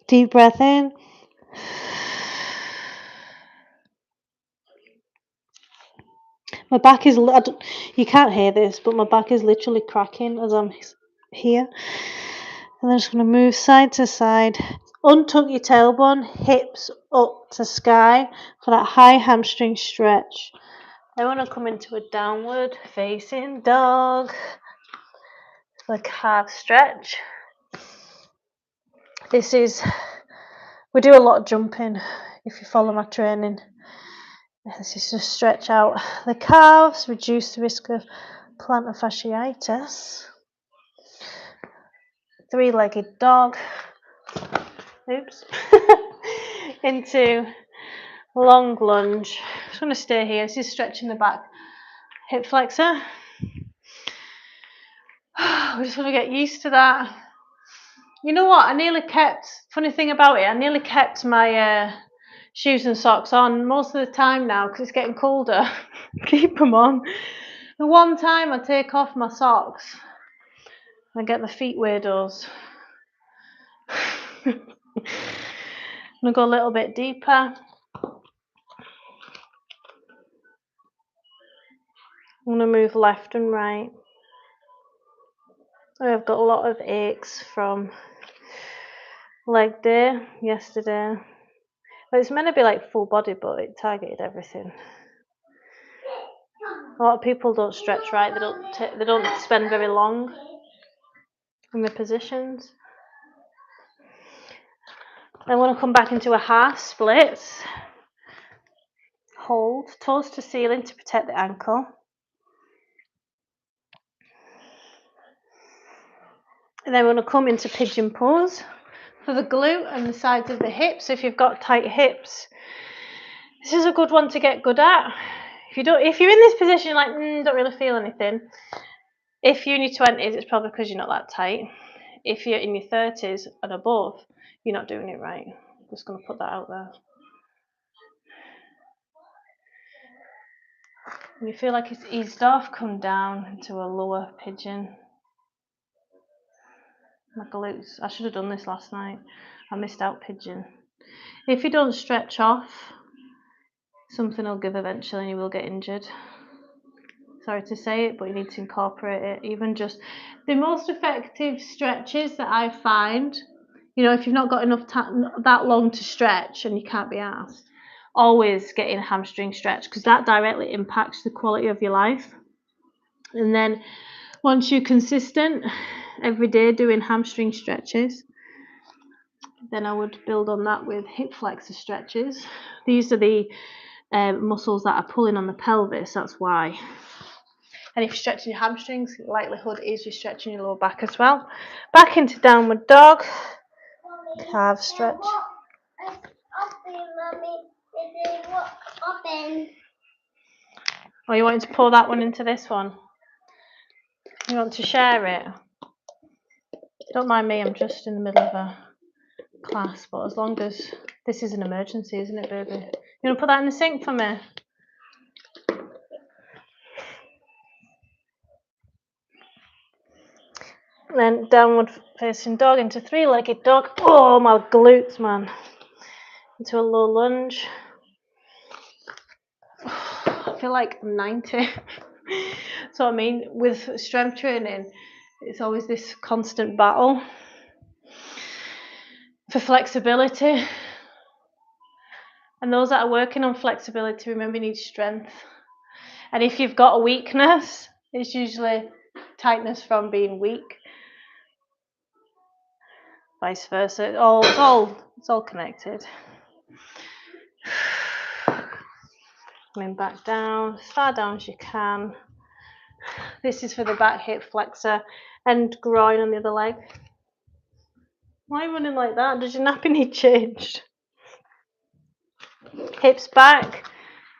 Deep breath in. My back is, you can't hear this, but my back is literally cracking as I'm here. And I'm just going to move side to side. Untuck your tailbone, hips up to sky for that high hamstring stretch. I want to come into a downward facing dog. The calf stretch. We do a lot of jumping if you follow my training. This is to stretch out the calves, reduce the risk of plantar fasciitis. Three-legged dog. Oops. Into long lunge. Just going to stay here. This is stretching the back hip flexor. We just want to get used to that. You know what? Funny thing about it, I nearly kept my shoes and socks on most of the time now because it's getting colder. Keep them on. The one time I take off my socks, I get the feet weirdos. I'm going to go a little bit deeper. I'm going to move left and right. I've got a lot of aches from leg day yesterday. Well, it's meant to be like full body, but it targeted everything. A lot of people don't stretch right. They don't spend very long in the positions. I want to come back into a half split. Hold toes to ceiling to protect the ankle. And then we're going to come into pigeon pose for the glute and the sides of the hips. If you've got tight hips, this is a good one to get good at. If you're in this position, you're like, don't really feel anything. If you're in your 20s, it's probably because you're not that tight. If you're in your 30s and above, you're not doing it right. I'm just going to put that out there. When you feel like it's eased off, come down into a lower pigeon. My glutes. I should have done this last night. I missed out pigeon. If you don't stretch off, something will give eventually and you will get injured. Sorry to say it, but you need to incorporate it. Even just the most effective stretches that I find, if you've not got enough that long to stretch and you can't be asked, always get in a hamstring stretch because that directly impacts the quality of your life. And then once you're consistent every day doing hamstring stretches, then I would build on that with hip flexor stretches. These are the muscles that are pulling on the pelvis, that's why. And if you're stretching your hamstrings, likelihood is you're stretching your lower back as well. Back into downward dog, calf stretch. Oh, you wanting to pour that one into this one? You want to share it? Don't mind me, I'm just in the middle of a class, but as long as this is an emergency, isn't it, baby? You want to put that in the sink for me? Then downward facing dog into three-legged dog. Oh, my glutes, man. Into a low lunge. I feel like I'm 90. So I mean, with strength training, it's always this constant battle for flexibility. And those that are working on flexibility, remember, you need strength. And if you've got a weakness, it's usually tightness from being weak. Vice versa. It's all connected. Coming back down, as far down as you can. This is for the back hip flexor and groin on the other leg. Why are you running like that? Does your nappy need changed? Hips back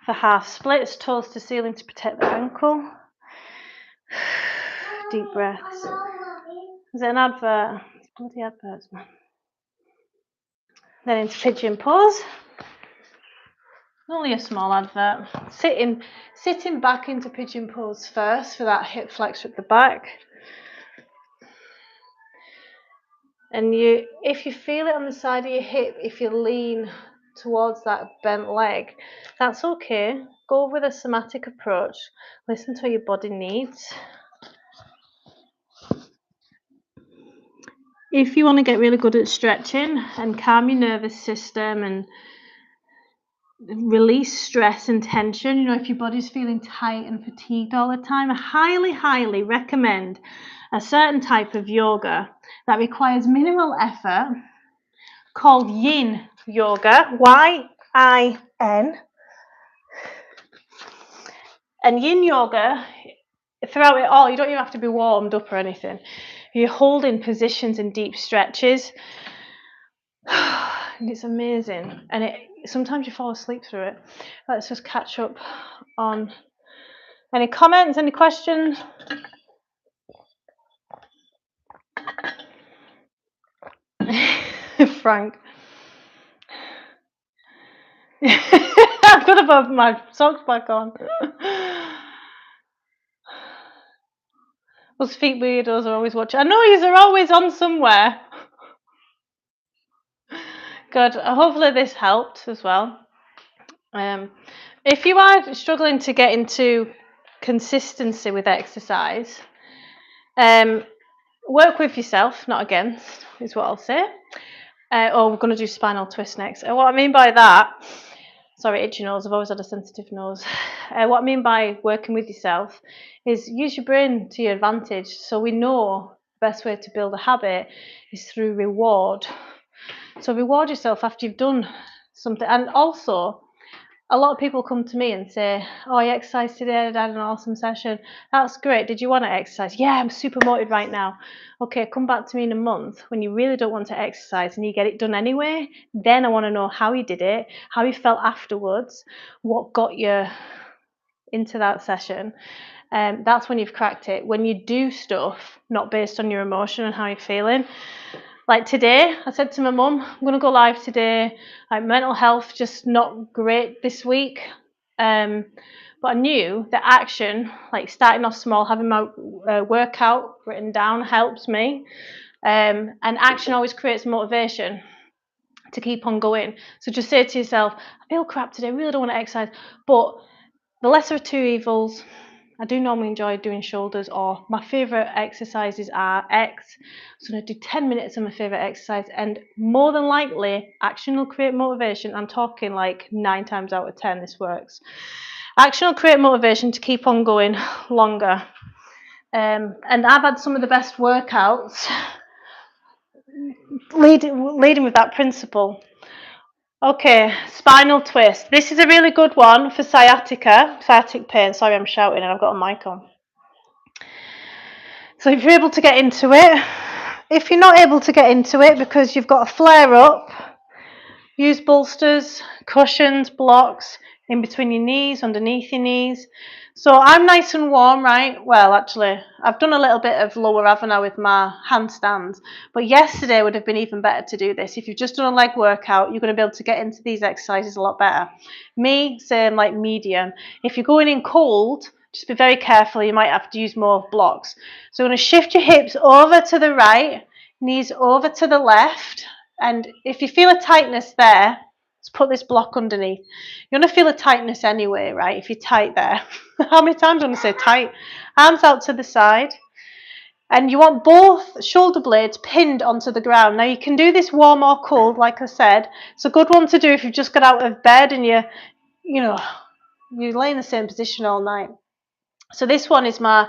for half splits, toes to ceiling to protect the ankle. Deep breaths. Is it an advert? It's bloody adverts, man. Then into pigeon pose. Only a small advert. Sitting back into pigeon pose first for that hip flexor at the back. And if you feel it on the side of your hip, if you lean towards that bent leg, that's okay. Go with a somatic approach. Listen to what your body needs. If you want to get really good at stretching and calm your nervous system and release stress and tension, if your body's feeling tight and fatigued all the time, I highly, highly recommend a certain type of yoga that requires minimal effort called yin yoga, Y-I-N. And yin yoga, throughout it all, you don't even have to be warmed up or anything. You're holding positions in deep stretches. And it's amazing. And sometimes you fall asleep through it. Let's just catch up on any comments, any questions? Frank. I've got to put my socks back on. Those feet weirdos are always watching. I know yous are always on somewhere. Good. Hopefully this helped as well. If you are struggling to get into consistency with exercise, work with yourself, not against, is what I'll say. We're going to do spinal twist next. What I mean by that, sorry, itchy nose, I've always had a sensitive nose. What I mean by working with yourself is use your brain to your advantage. So we know the best way to build a habit is through reward. So reward yourself after you've done something. And also, a lot of people come to me and say, oh, I exercised today, I had an awesome session. That's great. Did you want to exercise? Yeah, I'm super motivated right now. Okay, come back to me in a month when you really don't want to exercise and you get it done anyway. Then I want to know how you did it, how you felt afterwards, what got you into that session. That's when you've cracked it. When you do stuff not based on your emotion and how you're feeling. Like today, I said to my mum, I'm going to go live today. Like mental health just not great this week. But I knew that action, like starting off small, having my workout written down helps me. And action always creates motivation to keep on going. So just say to yourself, I feel crap today, I really don't want to exercise. But the lesser of two evils, I do normally enjoy doing shoulders, or my favourite exercises are X. So I'm going to do 10 minutes of my favourite exercise, and more than likely, action will create motivation. I'm talking like 9 times out of 10 this works. Action will create motivation to keep on going longer. And I've had some of the best workouts leading with that principle. Okay, spinal twist. This is a really good one for sciatic pain. Sorry, I'm shouting and I've got a mic on. So if you're able to get into it, if you're not able to get into it because you've got a flare up, use bolsters, cushions, blocks in between your knees, underneath your knees. So I'm nice and warm, right? Well, actually, I've done a little bit of lower, haven't I, with my handstands. But yesterday would have been even better to do this. If you've just done a leg workout, you're going to be able to get into these exercises a lot better. Me, same, like medium. If you're going in cold, just be very careful. You might have to use more blocks. So you're going to shift your hips over to the right, knees over to the left. And if you feel a tightness there, let's put this block underneath. You're going to feel a tightness anyway, right? If you're tight there. How many times do I want to say tight? Arms out to the side. And you want both shoulder blades pinned onto the ground. Now you can do this warm or cold, like I said. It's a good one to do if you've just got out of bed and you lay in the same position all night. So this one is my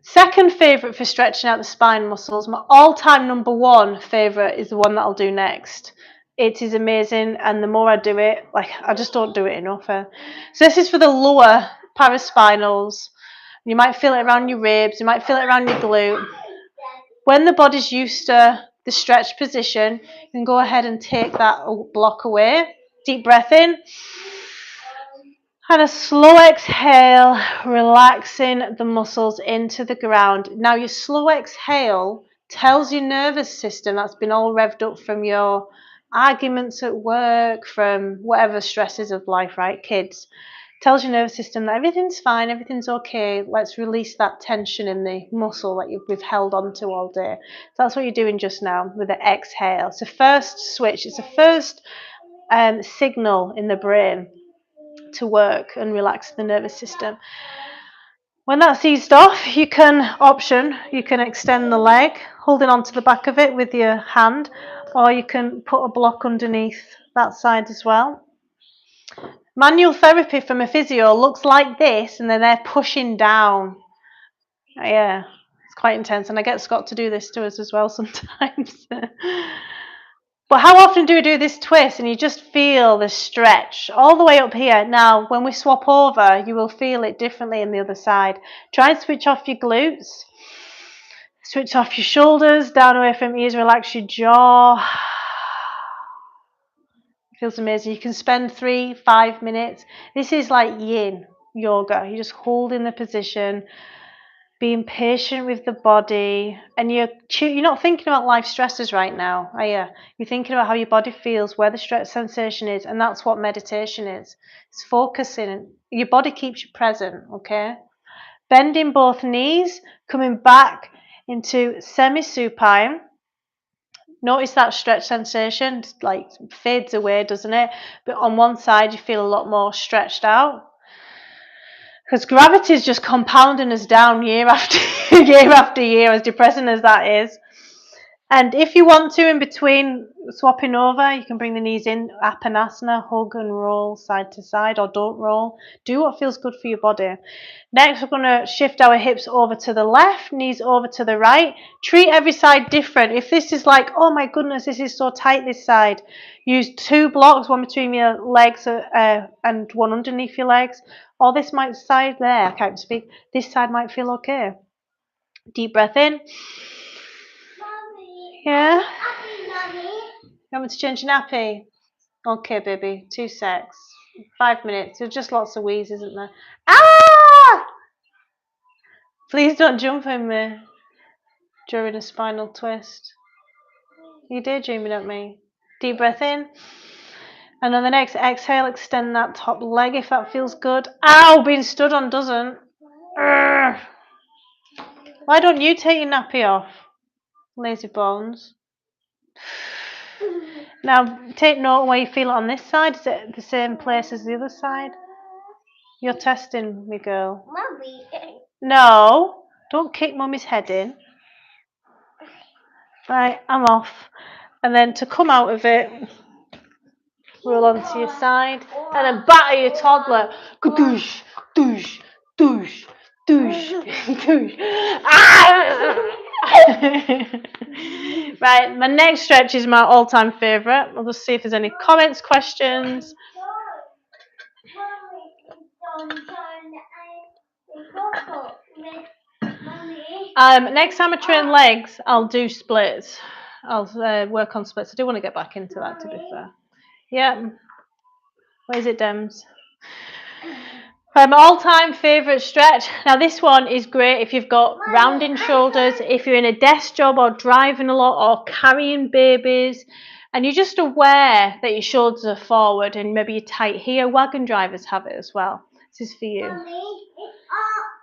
second favourite for stretching out the spine muscles. My all-time number one favourite is the one that I'll do next. It is amazing, and the more I do it, I just don't do it enough. So this is for the lower paraspinals. You might feel it around your ribs, you might feel it around your glute. When the body's used to the stretched position, you can go ahead and take that block away. Deep breath in. And a slow exhale, relaxing the muscles into the ground. Now your slow exhale tells your nervous system that's been all revved up from your arguments at work, from whatever stresses of life, right, kids, tells your nervous system that everything's fine, everything's okay, let's release that tension in the muscle that we've held onto all day. So that's what you're doing just now with the exhale. It's a first switch, it's a first signal in the brain to work and relax the nervous system. When that's eased off, you can extend the leg, holding onto the back of it with your hand, or you can put a block underneath that side as well. Manual therapy from a physio looks like this, and then they're pushing down. Yeah, it's quite intense, and I get Scott to do this to us as well sometimes. But how often do we do this twist and you just feel the stretch all the way up here? Now, when we swap over, you will feel it differently in the other side. Try and switch off your glutes. Switch off your shoulders, down away from ears, relax your jaw. It feels amazing. You can spend 3-5 minutes. This is like yin yoga. You're just holding the position, being patient with the body, and you're not thinking about life stresses right now, are you? You're thinking about how your body feels, where the stretch sensation is, and that's what meditation is. It's focusing. Your body keeps you present, okay? Bending both knees, coming back into semi-supine. Notice that stretch sensation, fades away, doesn't it? But on one side, you feel a lot more stretched out. Because gravity is just compounding us down year after year after year, as depressing as that is. And if you want to, in between swapping over, you can bring the knees in, apanasana, hug and roll side to side, or don't roll. Do what feels good for your body. Next, we're going to shift our hips over to the left, knees over to the right. Treat every side different. If this is like, oh my goodness, this is so tight this side, use 2 blocks, one between your legs and one underneath your legs. Or this side there, I can't speak, this side might feel okay. Deep breath in. Yeah? You want me to change your nappy? Okay, baby. 2 secs. 5 minutes. There's just lots of wheeze, isn't there? Ah! Please don't jump on me during a spinal twist. You're daydreaming at me. Deep breath in. And on the next exhale, extend that top leg if that feels good. Ow! Being stood on doesn't. Urgh. Why don't you take your nappy off? Lazy bones. Now, take note where you feel it on this side. Is it the same place as the other side? You're testing me, girl. Mommy. No, don't kick Mummy's head in. Right, I'm off. And then to come out of it, roll onto your side, and then batter your toddler. Doosh, doosh, doosh, Douche. Douche. Ah! Right, my next stretch is my all-time favourite. I'll just see if there's any comments, questions. Next time I train legs, I'll do splits. I'll work on splits. I do want to get back into that, to be fair. Yeah. Where's it, Dems? My all-time favourite stretch. Now this one is great if you've got rounding shoulders, if you're in a desk job or driving a lot or carrying babies and you're just aware that your shoulders are forward and maybe you're tight here. Wagon drivers have it as well. This is for you.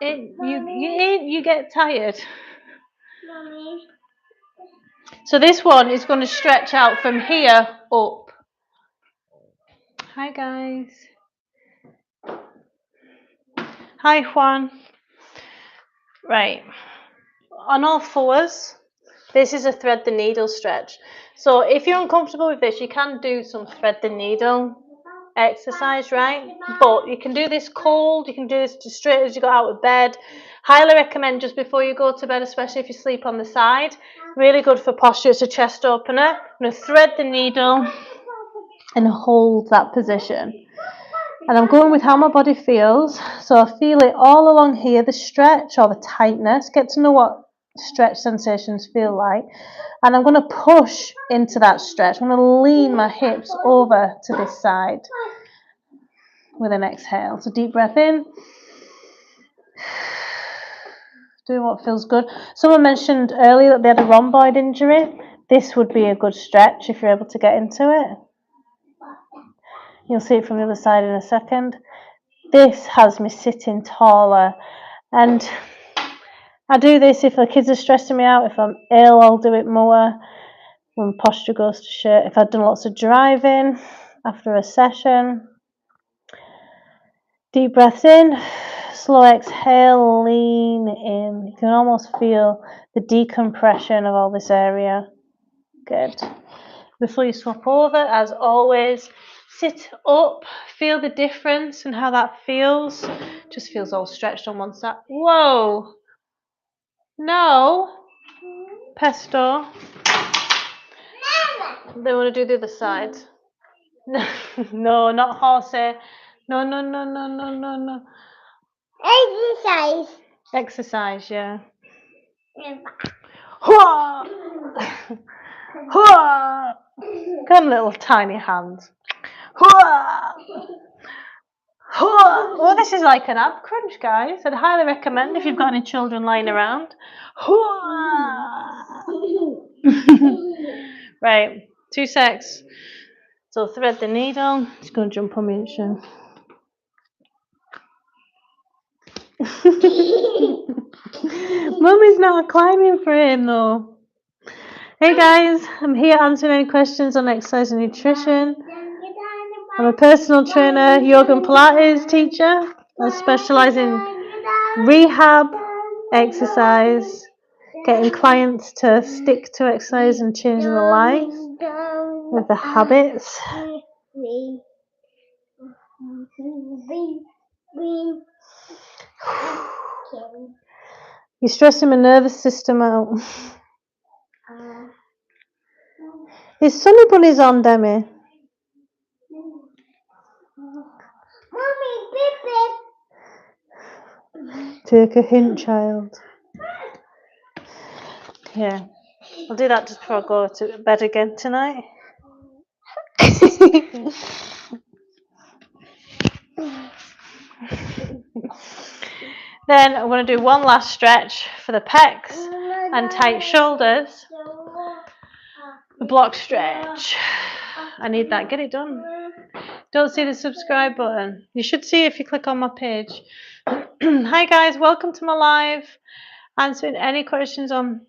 You get tired. So this one is going to stretch out from here up. Hi guys. Hi Juan. Right. On all fours, this is a thread the needle stretch. So if you're uncomfortable with this, you can do some thread the needle exercise, right? But you can do this cold, you can do this just straight as you got out of bed. Highly recommend just before you go to bed, especially if you sleep on the side. Really good for posture. It's a chest opener. I'm going to thread the needle and hold that position. And I'm going with how my body feels. So I feel it all along here, the stretch or the tightness. Get to know what stretch sensations feel like. And I'm going to push into that stretch. I'm going to lean my hips over to this side with an exhale. So deep breath in. Doing what feels good. Someone mentioned earlier that they had a rhomboid injury. This would be a good stretch if you're able to get into it. You'll see it from the other side in a second. This has me sitting taller, and I do this if the kids are stressing me out. If I'm ill, I'll do it more when posture goes to shit. If I've done lots of driving after a session. Deep breath in, slow exhale, lean in. You can almost feel the decompression of all this area. Good. Before you swap over, as always, sit up, feel the difference and how that feels. Just feels all stretched on one side. Whoa! No! Pesto. They want to do the other side. No, not horsey. No. Exercise, yeah. Got little tiny hands. Oh, this is like an ab crunch, guys. I'd highly recommend if you've got any children lying around. Right, 2 secs. So thread the needle. Just going to jump on me. Mummy's not climbing for him though. Hey guys, I'm here answering any questions on exercise and nutrition. I'm a personal trainer, Yoga and Pilates teacher. I specialise in rehab, exercise, getting clients to stick to exercise and changing their life with the habits. You're stressing my nervous system out. Is Sunny Bunnies on, Demi? Take a hint, child. Yeah, I'll do that just before I go to bed again tonight. Then I'm going to do one last stretch for the pecs and tight shoulders. The block stretch. I need that. Get it done. Don't see the subscribe button. You should see if you click on my page. Hi guys, welcome to my live. Answering any questions on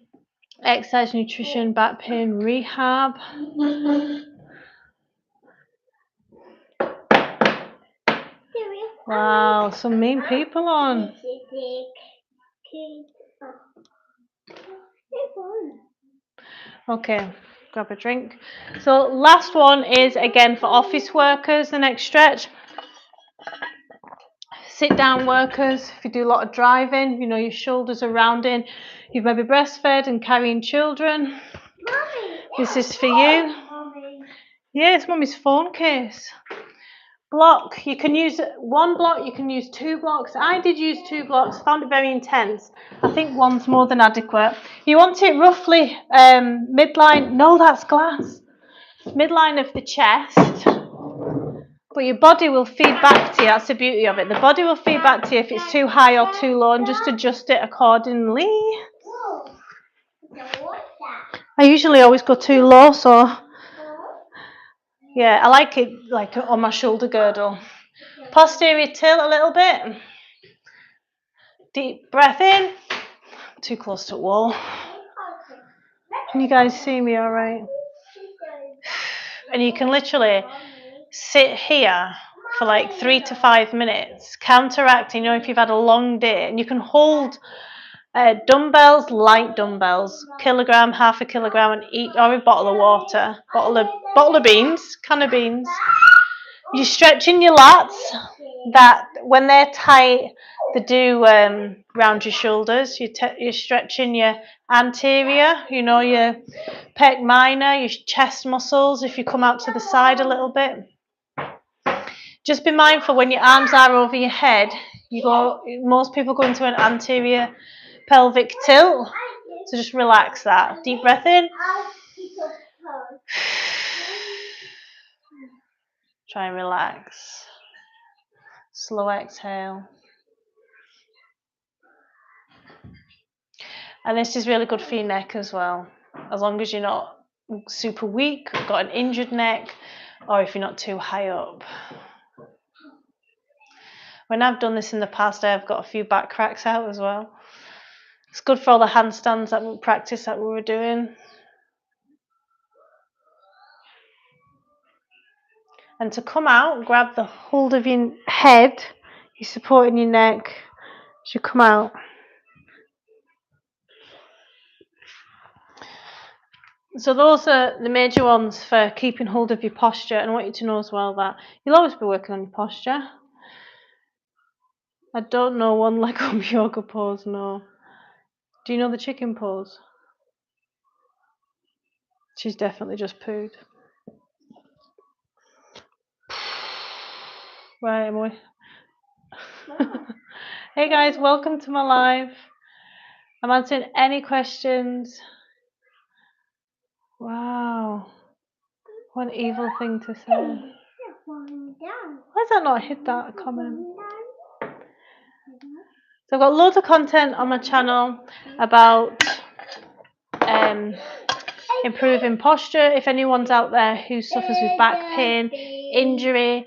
exercise, nutrition, back pain, rehab. Wow, some mean people on. Okay, grab a drink. So last one is again for office workers, the next stretch. Sit down workers, if you do a lot of driving, you know, your shoulders are rounding, you've maybe breastfed and carrying children. Mommy, This is for you. Mommy. Yeah, it's Mummy's phone case. Block, you can use one block, you can use 2 blocks. I did use 2 blocks, found it very intense. I think one's more than adequate. You want it roughly midline, no, that's glass. Midline of the chest. But your body will feed back to you. That's the beauty of it. The body will feed back to you if it's too high or too low, and just adjust it accordingly. Whoa. Now what's that? I usually always go too low, so yeah, I like it like on my shoulder girdle. Posterior tilt a little bit. Deep breath in. Too close to the wall. Can you guys see me all right? And you can literally sit here for like 3 to 5 minutes, counteracting, you know, if you've had a long day, and you can hold dumbbells, light dumbbells, kilogram, half a kilogram, and eat, or a bottle of water, bottle of beans, can of beans. You're stretching your lats, that when they're tight, they do round your shoulders. You're stretching your anterior, you know, your pec minor, your chest muscles. If you come out to the side a little bit, just be mindful when your arms are over your head. Most people go into an anterior pelvic tilt, so just relax that. Deep breath in. Try and relax. Slow exhale. And this is really good for your neck as well, as long as you're not super weak, got an injured neck, or if you're not too high up. When I've done this in the past, I've got a few back cracks out as well. It's good for all the handstands that we were doing. And to come out, grab the hold of your head, you're supporting your neck as you come out. So those are the major ones for keeping hold of your posture. And I want you to know as well that you'll always be working on your posture. I don't know one leg up yoga pose, no. Do you know the chicken pose? She's definitely just pooed. Right, am we? Hey guys, welcome to my live. I'm answering any questions. Wow. What an evil thing to say. Why has that not hit that comment? So I've got loads of content on my channel about improving posture. If anyone's out there who suffers with back pain, injury,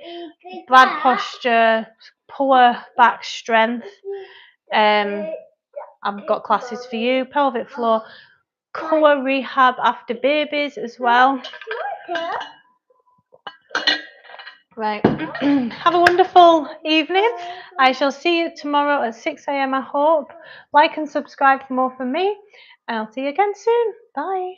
bad posture, poor back strength, I've got classes for you. Pelvic floor, core rehab after babies as well. Right. Have a wonderful evening. I shall see you tomorrow at 6 a.m. I hope. Like and subscribe for more from me, and I'll see you again soon. Bye.